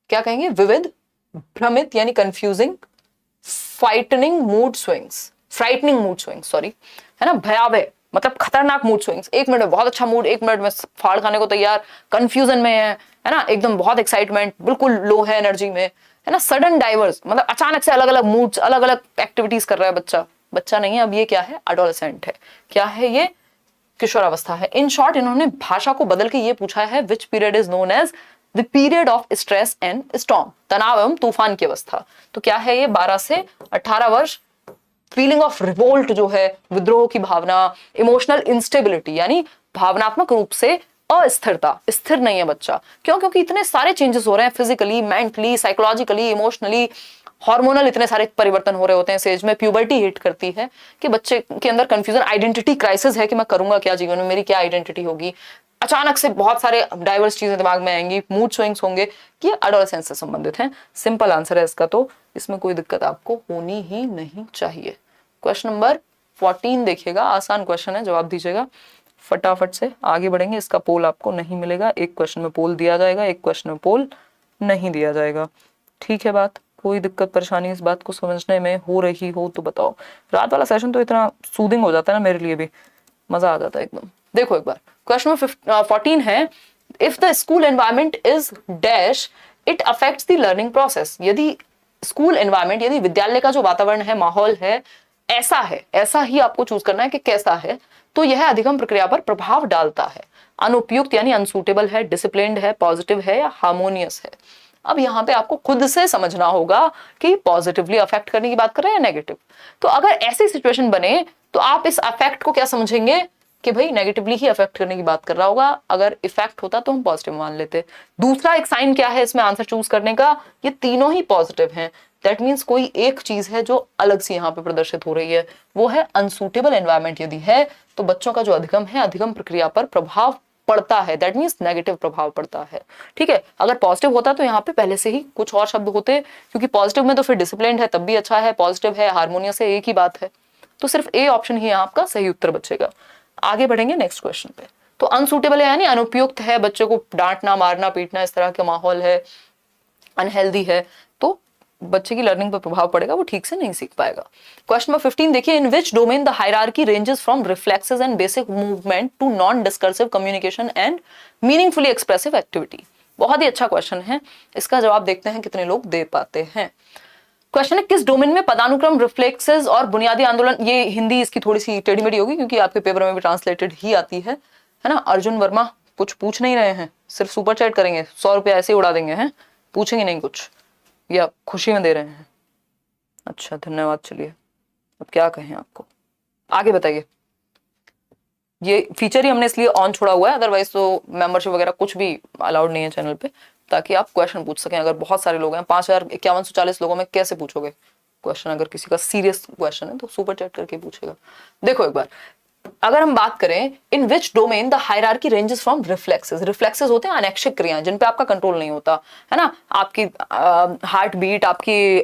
क्या कहेंगे, विविध, भ्रमित यानी confusing, frightening mood swings, sorry, है ना, भयावह मतलब खतरनाक मूड स्विंग्स। 1 मिनट में बहुत अच्छा मूड, 1 मिनट में फाड़ खाने को तैयार, कंफ्यूजन में है ना, एकदम बहुत एक्साइटमेंट, बिल्कुल लो है एनर्जी में, है ना। सडन डाइवर्स मतलब अचानक से अलग अलग मूड्स, अलग अलग एक्टिविटीज कर रहा है बच्चा नहीं है अब, ये क्या है, एडोलेसेंट है। क्या है ये, किशोरावस्था है। इन शॉर्ट इन्होंने भाषा को बदल के ये पूछा है which period is known as the period of stress and storm, तनाव एवं तूफान की अवस्था। तो क्या है ये, 12 से 18 वर्ष। फीलिंग ऑफ रिवोल्ट जो है, विद्रोह की भावना, इमोशनल इंस्टेबिलिटी यानी भावनात्मक रूप से अस्थिरता, स्थिर नहीं है बच्चा। क्यों, क्योंकि इतने सारे चेंजेस हो रहे हैं, physically, mentally, psychologically, emotionally, hormonal इतने सारे परिवर्तन हो रहे होते हैं। एज में प्यूबर्टी हिट करती है कि बच्चे के अंदर कंफ्यूजन, आइडेंटिटी क्राइसिस है कि मैं करूंगा क्या जीवन में, मेरी क्या आइडेंटिटी होगी। अचानक से बहुत सारे डाइवर्स चीजें दिमाग में आएंगी, मूड स्विंग्स होंगे, ये एडोलेसेंस से संबंधित हैं। सिंपल आंसर है इसका, तो इसमें कोई दिक्कत आपको होनी ही नहीं चाहिए। क्वेश्चन नंबर 14 देखिएगा, आसान क्वेश्चन है, जवाब दीजिएगा फटाफट से। आगे बढ़ेंगे, इसका पोल आपको नहीं मिलेगा, एक क्वेश्चन में पोल दिया जाएगा, एक क्वेश्चन में पोल नहीं दिया जाएगा। ठीक है, बात कोई दिक्कत परेशानी इस बात को समझने में हो रही हो तो बताओ। रात वाला सेशन तो इतना सूदिंग हो जाता है ना, मेरे लिए भी मजा आ जाता है एकदम। देखो एक बार, क्वेश्चन 14 है, if the school environment is dash it affects the learning process. यदि स्कूल एनवायरमेंट, यदि विद्यालय का जो वातावरण है, माहौल है, ऐसा है, ऐसा ही आपको चूज करना है कि कैसा है, तो यह अधिगम प्रक्रिया पर प्रभाव डालता है। अनुपयुक्त यानी अनसूटेबल है, डिसिप्लिन्ड है, पॉजिटिव है या हार्मोनियस है। अब यहाँ पे आपको खुद से समझना होगा कि पॉजिटिवली अफेक्ट करने की बात कर रहे हैं या नेगेटिव। तो अगर ऐसी सिचुएशन बने तो आप इस अफेक्ट को क्या समझेंगे कि भाई नेगेटिवली ही अफेक्ट करने की बात कर रहा होगा। अगर इफेक्ट होता तो हम पॉजिटिव मान लेते। दूसरा एक साइन क्या है इसमें आंसर चूज करने का, ये तीनों ही पॉजिटिव हैं। दैट मीन्स कोई एक चीज है जो अलग सी यहाँ पे प्रदर्शित हो रही है, वो है अनसूटेबल एनवायरमेंट। यदि है तो बच्चों का जो अधिगम है, अधिगम प्रक्रिया पर प्रभाव पड़ता है, दैट मीन्स नेगेटिव प्रभाव पड़ता है। ठीक है, अगर पॉजिटिव होता तो यहाँ पे पहले से ही कुछ और शब्द होते, क्योंकि पॉजिटिव में तो फिर डिसिप्लिन्ड है तब भी अच्छा है, पॉजिटिव है, हार्मोनियस है, एक ही बात है। तो सिर्फ ए ऑप्शन ही आपका सही उत्तर बचेगा। आगे बढ़ेंगे नेक्स्ट क्वेश्चन पे। तो अनसूटेबल है यानी अनुपयुक्त है, बच्चे को डांटना, मारना, पीटना, इस तरह का माहौल है, अनहेल्दी है, तो बच्चे की लर्निंग पर प्रभाव पड़ेगा, वो ठीक से नहीं सीख पाएगा। क्वेश्चन नंबर 15 देखिए, in which domain the hierarchy ranges from reflexes and basic movement to non discursive communication and meaningfully expressive activity. बहुत ही अच्छा क्वेश्चन है, इसका जवाब देखते हैं कितने लोग दे पाते हैं। क्वेश्चन है, किस डोमेन में पदानुक्रम, रिफ्लेक्सेस और बुनियादी आंदोलन, ये हिंदी इसकी थोड़ी सी टेढ़ी मेढ़ी होगी क्योंकि आपके पेपर में भी ट्रांसलेटेड ही आती है ना। अर्जुन वर्मा कुछ पूछ नहीं रहे हैं, सिर्फ सुपर चैट करेंगे, 100 रुपया ऐसे ही उड़ा देंगे हैं, पूछेंगे नहीं कुछ, या खुशी में दे रहे हैं, अच्छा धन्यवाद। चलिए अब क्या कहें आपको, आगे बताइए। ये फीचर ही हमने इसलिए ऑन छोड़ा हुआ है, अदरवाइज तो मेंबरशिप वगैरह कुछ भी अलाउड नहीं है चैनल पे, ताकि आप क्वेश्चन पूछ सकें। अगर बहुत सारे लोग हैं, 5,5140 लोगों में कैसे पूछोगे क्वेश्चन? अगर किसी का सीरियस क्वेश्चन है तो सुपर चैट करके पूछेगा। देखो एक बार, अगर हम बात करें in which domain the hierarchy ranges from reflexes. Reflexes होते हैं अनैच्छिक क्रियाएं जिन पे आपका कंट्रोल नहीं होता है ना। आपकी हार्ट बीट, आपकी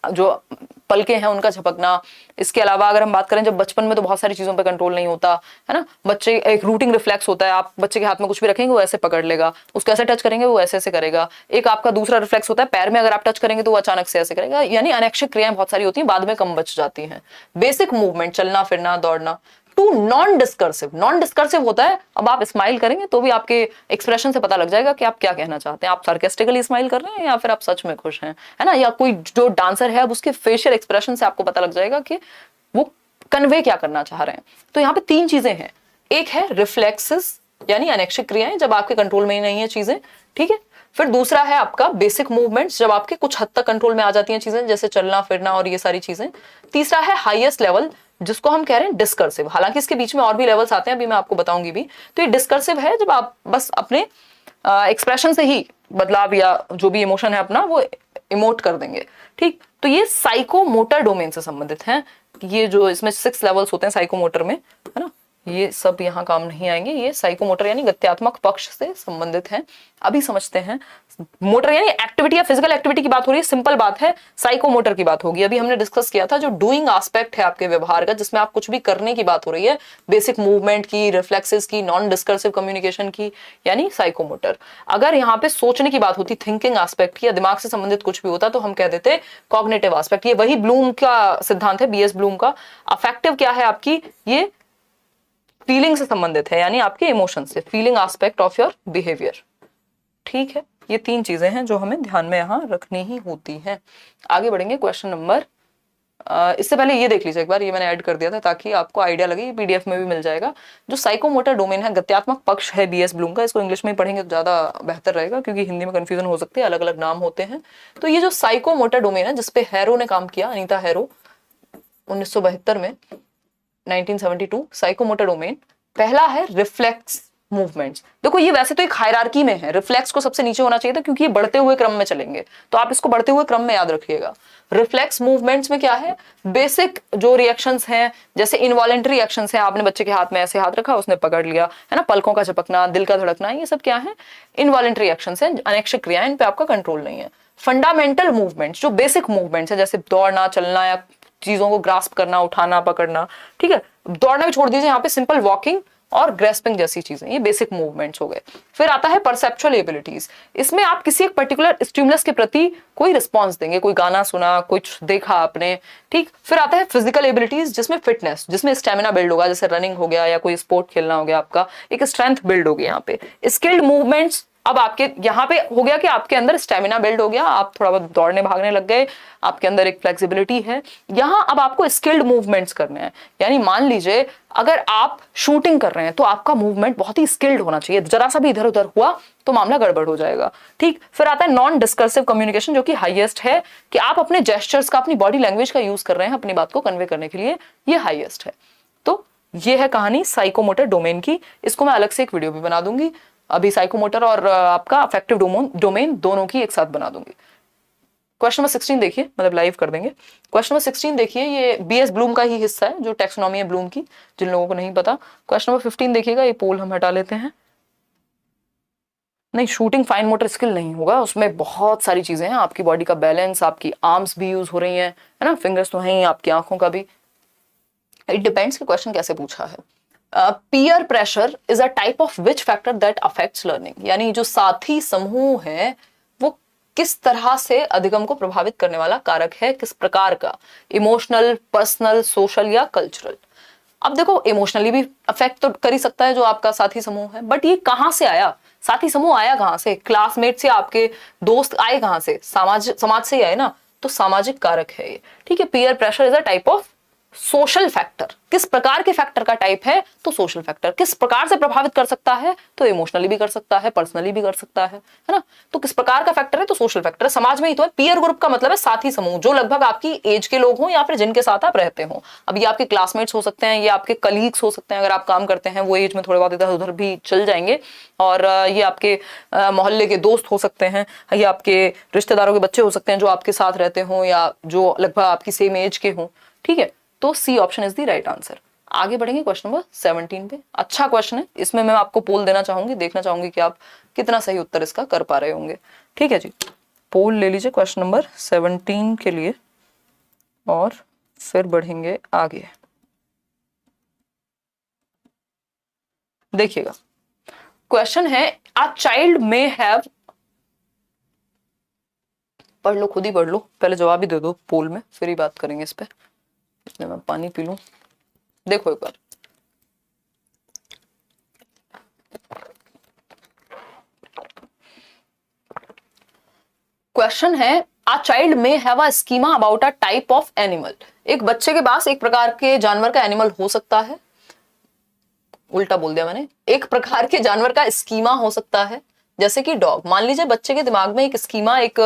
जो पलके हैं उनका झपकना। इसके अलावा अगर हम बात करें, जब बचपन में तो बहुत सारी चीजों पे कंट्रोल नहीं होता है ना। बच्चे एक रूटिंग रिफ्लेक्स होता है, आप बच्चे के हाथ में कुछ भी रखेंगे वो ऐसे पकड़ लेगा, उसको ऐसे टच करेंगे वो ऐसे ऐसे करेगा। एक आपका दूसरा रिफ्लेक्स होता है, पैर में अगर आप टच करेंगे तो वो अचानक से ऐसे करेगा। यानी अनैच्छिक क्रियाएं बहुत सारी होती हैं, बाद में कम बच जाती हैं। बेसिक मूवमेंट, चलना फिरना दौड़ना। To non discursive, non discursive होता है, अब आप स्माइल करेंगे तो भी आपके एक्सप्रेशन से पता लग जाएगा कि आप क्या कहना चाहते हैं। आप सार्केस्टिकली स्माइल कर रहे हैं या फिर आप सच में खुश हैं, है ना। या कोई जो डांसर है, अब उसके फेशियल एक्सप्रेशन से आपको पता लग जाएगा कि वो कन्वे क्या करना चाह रहे हैं। तो यहाँ पे 3 चीजें हैं। एक है रिफ्लेक्सेस यानी अनैच्छिक क्रियाएं, जब आपके कंट्रोल में ही नहीं है चीजें, ठीक है। फिर दूसरा है आपका बेसिक मूवमेंट्स, जब आपके कुछ हद तक कंट्रोल में आ जाती हैं चीजें, जैसे चलना फिरना और ये सारी चीजें। तीसरा है हाईएस्ट लेवल, जिसको हम कह रहे हैं डिस्कर्सिव। हालांकि इसके बीच में और भी लेवल्स आते हैं, अभी मैं आपको बताऊंगी भी। तो ये डिस्कर्सिव है जब आप बस अपने एक्सप्रेशन से ही बदलाव या जो भी इमोशन है अपना वो इमोट कर देंगे, ठीक। तो ये साइकोमोटर डोमेन से संबंधित हैं। ये जो इसमें 6 लेवल्स होते हैं साइकोमोटर में, है ना, ये सब यहाँ काम नहीं आएंगे। ये साइकोमोटर यानी गत्यात्मक पक्ष से संबंधित हैं। अभी समझते हैं। मोटर यानी एक्टिविटी या फिजिकल एक्टिविटी की बात हो रही है, सिंपल बात है। साइकोमोटर की बात होगी, अभी हमने डिस्कस किया था, जो डूइंग एस्पेक्ट है आपके व्यवहार का, जिसमें आप कुछ भी करने की बात हो रही है, बेसिक मूवमेंट की, रिफ्लेक्सेस की, नॉन डिस्कर्सिव कम्युनिकेशन की, यानी साइकोमोटर। अगर यहाँ पे सोचने की बात होती, थिंकिंग एस्पेक्ट की, या दिमाग से संबंधित कुछ भी होता, तो हम कह देते कॉग्निटिव एस्पेक्ट। ये वही ब्लूम का सिद्धांत है, BS ब्लूम का। अफेक्टिव क्या है आपकी, ये फीलिंग से संबंधित है, यानी आपके इमोशन से, feeling aspect of your behaviour, ठीक है। ये 3 चीजें हैं जो हमें ध्यान में यहां रखनी ही होती हैं। आगे बढ़ेंगे क्वेश्चन नंबर, इससे पहले ये देख लीजिए एक बार, ये मैंने ऐड कर दिया था ताकि आपको आइडिया लगे, ये PDF में भी मिल जाएगा। जो साइकोमोटर डोमेन है, गत्यात्मक पक्ष है BS ब्लूम का, इसको इंग्लिश में पढ़ेंगे तो ज्यादा बेहतर रहेगा, क्योंकि हिंदी में कंफ्यूजन हो सकती है, अलग अलग नाम होते हैं। तो ये जो साइकोमोटर डोमेन है, जिसपे हैरो ने काम किया, अनीता हैरो, 1972 में, 1972, साइकोमोटर डोमेन। पहला है रिफ्लेक्स मूवमेंट्स। देखो ये वैसे तो एक हायरार्की में है, रिफ्लेक्स को सबसे नीचे होना चाहिए था, क्योंकि ये बढ़ते हुए क्रम में चलेंगे, तो आप इसको बढ़ते हुए क्रम में याद रखिएगा। रिफ्लेक्स मूवमेंट्स में क्या है, बेसिक जो रिएक्शंस हैं, जैसे इनवॉलेंटरी एक्शंस हैं, आपने बच्चे के हाथ में ऐसे हाथ रखा, उसने पकड़ लिया, है ना, पलकों का झपकना, दिल का धड़कना, ये सब क्या है, इनवॉलेंटरी एक्शंस हैं, अनैच्छिक क्रियाएं, इन पे आपका कंट्रोल नहीं है। फंडामेंटल मूवमेंट्स, जो बेसिक मूवमेंट्स है, जैसे दौड़ना, चलना, या चीजों को ग्रास्प करना, उठाना, पकड़ना, ठीक है। दौड़ना भी छोड़ दीजिए, यहाँ पे सिंपल वॉकिंग और ग्रेस्पिंग जैसी चीजें, ये बेसिक मूवमेंट्स हो गए। फिर आता है परसेप्चुअल एबिलिटीज। इसमें आप किसी एक पर्टिकुलर स्टिमुलस के प्रति कोई रिस्पॉन्स देंगे, कोई गाना सुना, कुछ देखा आपने, ठीक। फिर आता है फिजिकल एबिलिटीज, जिसमें फिटनेस, जिसमें स्टेमिना बिल्ड होगा, जैसे रनिंग हो गया या कोई स्पोर्ट खेलना हो गया, आपका एक स्ट्रेंथ बिल्ड होगी यहाँ पे। स्किल्ड मूवमेंट्स, अब आपके यहाँ पे हो गया कि आपके अंदर स्टेमिना बिल्ड हो गया, आप थोड़ा बहुत दौड़ने भागने लग गए, आपके अंदर एक फ्लेक्सिबिलिटी है। यहाँ अब आपको स्किल्ड मूवमेंट्स करने हैं, यानी मान लीजिए अगर आप शूटिंग कर रहे हैं तो आपका मूवमेंट बहुत ही स्किल्ड होना चाहिए, जरा सा भी इधर उधर हुआ तो मामला गड़बड़ हो जाएगा, ठीक। फिर आता है नॉन डिस्कर्सिव कम्युनिकेशन, जो कि हाईएस्ट है, कि आप अपने जेस्चर्स का, अपनी बॉडी लैंग्वेज का यूज कर रहे हैं अपनी बात को कन्वे करने के लिए, ये हाईएस्ट है। तो ये है कहानी साइकोमोटर डोमेन की। इसको मैं अलग से एक वीडियो भी बना दूंगी, अभी साइकोमोटर और आपका अफेक्टिव डोमेन दोनों की एक साथ बना दूंगी। क्वेश्चन नंबर 16 देखिए, मतलब लाइव कर देंगे। क्वेश्चन नंबर 16 देखिए, ये BS ब्लूम का ही हिस्सा है, जो टैक्सोनॉमी है ब्लूम की, जिन लोगों को नहीं पता। क्वेश्चन नंबर 15 देखिएगा, ये पोल हम हटा लेते हैं। नहीं, शूटिंग फाइन मोटर स्किल नहीं होगा, उसमें बहुत सारी चीजें हैं, आपकी बॉडी का बैलेंस, आपकी आर्म्स भी यूज हो रही हैं, है ना, फिंगर्स तो हैं ही, आपकी आंखों का भी। इट डिपेंड्स कि क्वेश्चन कैसे पूछा है। Peer pressure is a type of which factor that affects learning, यानी जो साथी समूह है वो किस तरह से अधिगम को प्रभावित करने वाला कारक है, किस प्रकार का, इमोशनल, पर्सनल, सोशल या कल्चरल। अब देखो, इमोशनली भी अफेक्ट तो कर ही सकता है जो आपका साथी समूह है, बट ये कहां से आया, साथी समूह आया कहां से, क्लासमेट से, आपके दोस्त आए कहां से, समाज से ही आए ना, तो सामाजिक कारक है ये, ठीक है। Peer pressure is a type of social factor, किस प्रकार के फैक्टर का टाइप है, तो सोशल फैक्टर। किस प्रकार से प्रभावित कर सकता है, तो इमोशनली भी कर सकता है, पर्सनली भी कर सकता है ना। तो किस प्रकार का फैक्टर है, तो सोशल फैक्टर। समाज में ही तो है। पीयर ग्रुप का मतलब है साथी समूह, जो लगभग आपकी एज के लोग हों या फिर जिनके साथ आप रहते हो। अब ये आपके क्लासमेट्स हो सकते हैं, ये आपके कलीग्स हो सकते हैं, अगर आप काम करते हैं वो एज में थोड़े बहुत इधर उधर भी चल जाएंगे, और ये आपके मोहल्ले के दोस्त हो सकते हैं, ये आपके रिश्तेदारों के बच्चे हो सकते हैं जो आपके साथ रहते हो या जो लगभग आपकी सेम एज के हों। ठीक है, तो C option is the right answer. आगे बढ़ेंगे क्वेश्चन नंबर 17 पे। अच्छा क्वेश्चन है, इसमें मैं आपको पोल देना चाहूंगी, देखना चाहूंगी कि आप कितना सही उत्तर इसका कर पा रहे होंगे। ठीक है जी, पोल ले लीजिए क्वेश्चन नंबर 17 के लिए और फिर बढ़ेंगे आगे। देखिएगा, क्वेश्चन है अ चाइल्ड मे हैव, पढ़ लो, खुद ही पढ़ लो, पहले जवाब ही दे दो पोल में, फिर ही बात करेंगे इस पे। इसमें मैं पानी पी लूं। देखो एक बार, क्वेश्चन है a child may have a schema about a type of animal. एक बच्चे के पास एक प्रकार के जानवर का एनिमल हो सकता है, उल्टा बोल दिया मैंने, एक प्रकार के जानवर का स्कीमा हो सकता है, जैसे कि डॉग। मान लीजिए बच्चे के दिमाग में एक स्कीमा, एक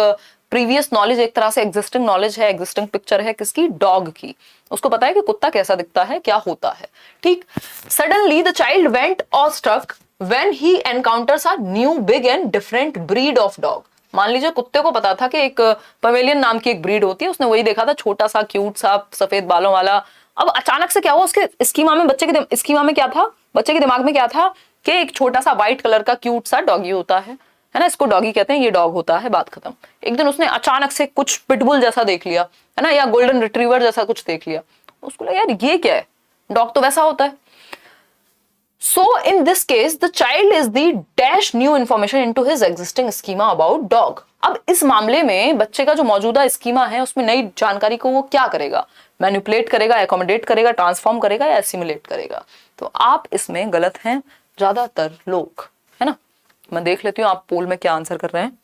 प्रीवियस नॉलेज, एक तरह से एग्जिस्टिंग नॉलेज है, एग्जिस्टिंग पिक्चर है किसकी, डॉग की। उसको पता है कि कुत्ता कैसा दिखता है, क्या होता है। ठीक, suddenly the child went awestruck when he encounters a new big and different breed of dog. मान लीजिए कुत्ते को पता था कि एक पवेलियन नाम की एक ब्रीड होती है, उसने वही देखा था, छोटा सा क्यूट सा सफेद बालों वाला। अब अचानक से क्या हुआ, उसके स्कीमा में, बच्चे के स्कीमा में क्या था, बच्चे के दिमाग में क्या था कि एक छोटा सा व्हाइट कलर का क्यूट सा डॉगी होता है ना, इसको डॉगी कहते हैं, ये डॉग होता है, बात खत्म। एक दिन उसने अचानक से कुछ पिटबुल जैसा देख लिया है ना, या गोल्डन रिट्रीवर जैसा कुछ देख लिया, उसको लगा यार ये क्या है, डॉग तो वैसा होता है। So in this case, the child is the dash new information into his existing schema about dog. अब इस मामले में बच्चे का जो मौजूदा स्कीमा है उसमें नई जानकारी को वो क्या करेगा, मैनिपुलेट करेगा, एकोमोडेट करेगा, ट्रांसफॉर्म करेगा या एसिमुलेट करेगा। तो आप इसमें गलत हैं ज्यादातर लोग, है ना। मैं देख लेती हूँ आप पोल में क्या आंसर कर रहे हैं।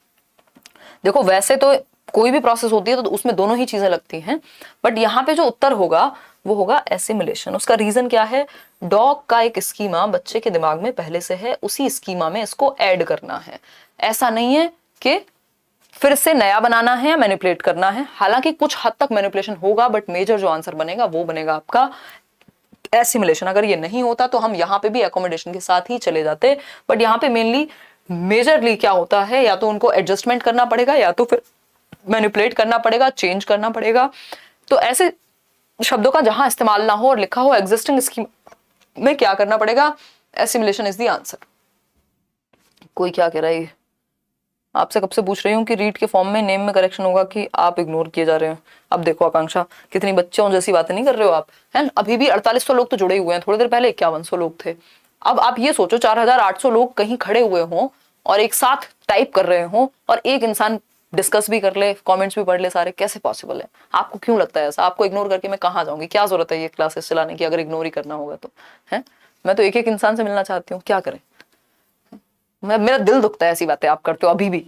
देखो वैसे तो कोई भी प्रोसेस होती है तो उसमें दोनों ही चीजें लगती हैं, बट यहाँ पे जो उत्तर होगा वो होगा एसिमुलेशन। उसका रीजन क्या है, डॉग का एक स्कीमा बच्चे के दिमाग में पहले से है, उसी स्कीमा में इसको ऐड करना है। ऐसा नहीं है कि फिर से नया बनाना है या मैनिपुलेट करना है। हालांकि कुछ हद तक मैनिपुलेशन होगा, बट मेजर जो आंसर बनेगा वो बनेगा आपका एसिमुलेशन। अगर ये नहीं होता तो हम यहाँ पे भी एकोमोडेशन के साथ ही चले जाते, बट यहाँ पे मेनली मेजरली क्या होता है, या तो उनको एडजस्टमेंट करना पड़ेगा या तो फिर मैनिपुलेट करना पड़ेगा, चेंज करना पड़ेगा। तो ऐसे शब्दों का जहां इस्तेमाल ना हो और लिखा हो एग्जिस्टिंग स्कीम में क्या करना पड़ेगा, एसिमुलेशन इज द आंसर। कोई क्या कह रहा है, आपसे कब से पूछ रही हूँ कि रीड के फॉर्म में नेम में करेक्शन होगा कि आप इग्नोर किए जा रहे हैं। अब देखो आकांक्षा, कितनी बच्चों जैसी बातें नहीं कर रहे हो आप, है। अभी भी 4800 लोग तो जुड़े हुए हैं, थोड़ी देर पहले 5100 लोग थे। अब आप ये सोचो 4800 लोग कहीं खड़े हुए हों और एक साथ टाइप कर रहे हों और एक इंसान डिस्कस भी कर ले, कमेंट्स भी पढ़ ले सारे, कैसे पॉसिबल है? आपको क्यों लगता है ऐसा? आपको इग्नोर करके मैं कहाँ जाऊंगी? क्या जरूरत है ये क्लासेस चलाने की अगर इग्नोर ही करना होगा तो, है। मैं तो एक एक इंसान से मिलना चाहती हूँ, क्या करें। मेरा दिल दुखता है ऐसी बातें आप करते हो। अभी भी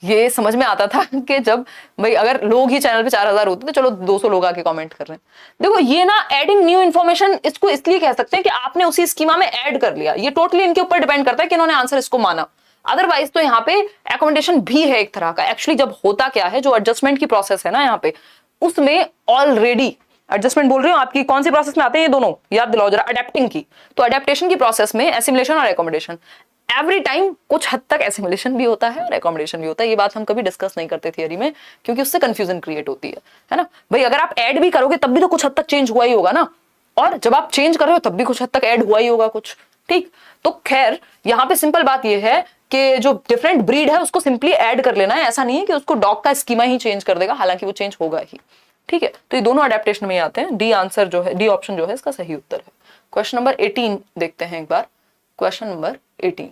ये समझ में आता था कि जब भाई अगर लोग ही चैनल पे 4000 होते तो चलो 200 लोग आके कमेंट कर रहे हैं। देखो ये ना एडिंग न्यू इन्फॉर्मेशन, इसको इसलिए कह सकते हैं कि आपने उसी स्कीमा में ऐड कर लिया। ये टोटली इनके ऊपर डिपेंड करता है कि इन्होंने आंसर इसको माना। अदरवाइज तो यहाँ पे एकोमोडेशन भी है एक तरह का। एक्चुअली जब होता क्या है, जो एडजस्टमेंट की प्रोसेस है ना यहाँ पे, उसमें ऑलरेडी एडजस्टमेंट बोल रही हूँ, आपकी कौन सी प्रोसेस में आते हैं ये दोनों, याद दिलाओ जरा, अडेप्टिंग की। तो अडेप्टेशन की प्रोसेस में एसिमुलेशन और एकोमोडेशन, एवरी टाइम कुछ हद तक एसिमुलेशन भी होता है और एकोमोडेशन भी होता है। ये बात हम कभी डिस्कस नहीं करते थियरी में, क्योंकि उससे कंफ्यूजन क्रिएट होती है ना। भाई अगर आप ऐड भी करोगे तब भी तो कुछ हद तक चेंज हुआ ही होगा ना, और जब आप चेंज कर रहे हो तब भी कुछ हद तक ऐड हुआ ही होगा कुछ। ठीक, तो खैर यहाँ पे सिंपल बात ये है कि जो डिफरेंट ब्रीड है उसको सिंपली ऐड कर लेना है। ऐसा नहीं है कि उसको डॉग का स्कीमा ही चेंज कर देगा, हालांकि वो चेंज होगा ही। ठीक है, तो ये दोनों अडेप्टेशन में आते हैं। डी आंसर जो है, डी ऑप्शन जो है इसका सही उत्तर है। क्वेश्चन नंबर 18 देखते हैं एक बार। क्वेश्चन नंबर 18,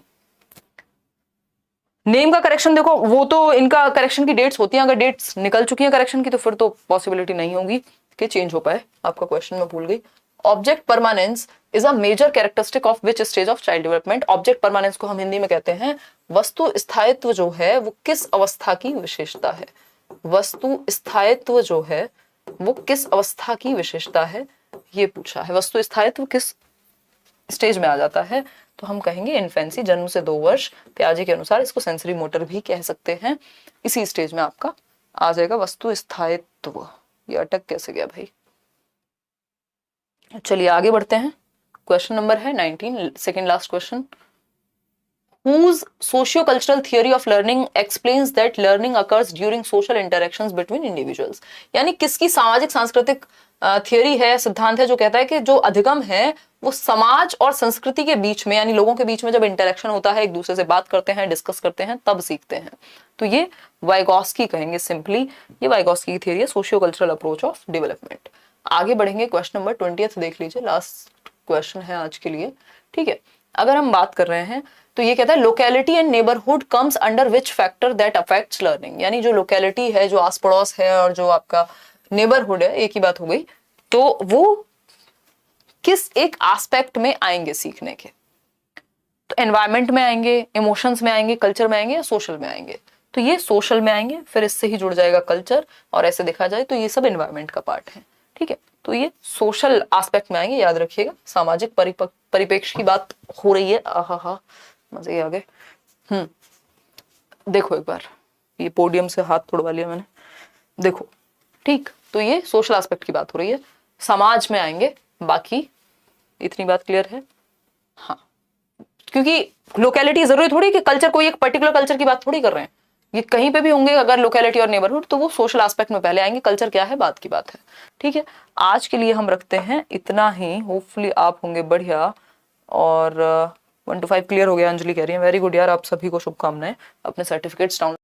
नेम का करेक्शन देखो, वो तो इनका करेक्शन की डेट्स होती हैं, अगर डेट्स निकल चुकी हैं करेक्शन की तो फिर तो पॉसिबिलिटी नहीं होगी कि चेंज हो पाए। आपका क्वेश्चन मैं भूल गई। Object permanence is a major characteristic of which stage of child development. Object permanence को हम हिंदी में कहते हैं वस्तु स्थायित्व जो है वो किस अवस्था की विशेषता है। वस्तु स्थायित्व जो है वो किस अवस्था की विशेषता है, ये पूछा है। वस्तु स्थायित्व किस स्टेज में आ जाता है? तो हम कहेंगे इन्फेंसी, जन्म से 2 वर्ष। पियाजे के अनुसार इसको सेंसरी मोटर भी कह सकते हैं। इसी स्टेज में आपका आ जाएगा वस्तु स्थायित्व। ये अटक कैसे गया भाई? चलिए आगे बढ़ते हैं। क्वेश्चन नंबर है 19, second last question. Whose socio-cultural theory of learning explains that learning occurs during social interactions between individuals? यानी किसकी सामाजिक सांस्कृतिक थियोरी है, सिद्धांत है, जो कहता है कि जो अधिगम है वो समाज और संस्कृति के बीच में, यानी लोगों के बीच में जब इंटरेक्शन होता है, एक दूसरे से बात करते हैं, डिस्कस करते हैं, तब सीखते हैं। तो ये वाइगॉस्की कहेंगे सिंपली। ये वाइगॉस्की की थियोरी है, socio cultural approach of development. आगे बढ़ेंगे, क्वेश्चन नंबर 20 देख लीजिए, लास्ट क्वेश्चन है आज के लिए, ठीक है। अगर हम बात कर रहे हैं तो ये कहता है locality and neighbourhood comes under which factor that affects learning. यानी जो लोकेलिटी है, जो आस पड़ोस है, और जो आपका नेबरहुड है, एक ही बात हो गई, तो वो किस एक एस्पेक्ट में आएंगे सीखने के? तो एनवायरमेंट में आएंगे, इमोशंस में आएंगे, कल्चर में आएंगे, या सोशल में आएंगे? तो ये सोशल में आएंगे, फिर इससे ही जुड़ जाएगा कल्चर, और ऐसे देखा जाए तो ये सब एनवायरमेंट का पार्ट है, ठीक है। तो ये सोशल एस्पेक्ट में आएंगे, याद रखिएगा। सामाजिक परिप्रेक्ष्य की बात हो रही है, आहा मजे आ गए। देखो एक बार, ये पोडियम से हाथ तोड़वा लिया मैंने, देखो, ठीक। तो ये सोशल एस्पेक्ट की बात हो रही है, समाज में आएंगे, बाकी इतनी बात क्लियर है। हाँ, क्योंकि लोकेलिटी जरूरी थोड़ी कि कल्चर, कोई एक पर्टिकुलर कल्चर की बात थोड़ी कर रहे हैं, ये कहीं पे भी होंगे। अगर लोकेलिटी और नेबरहुड, तो वो सोशल एस्पेक्ट में पहले आएंगे, कल्चर क्या है बाद की बात है, ठीक है। आज के लिए हम रखते हैं इतना ही। होपफुली आप होंगे बढ़िया, और 1 to 5 क्लियर हो गया। अंजलि कह रही है वेरी गुड यार, आप सभी को शुभकामनाएं। अपने सर्टिफिकेट्स डाउनलोड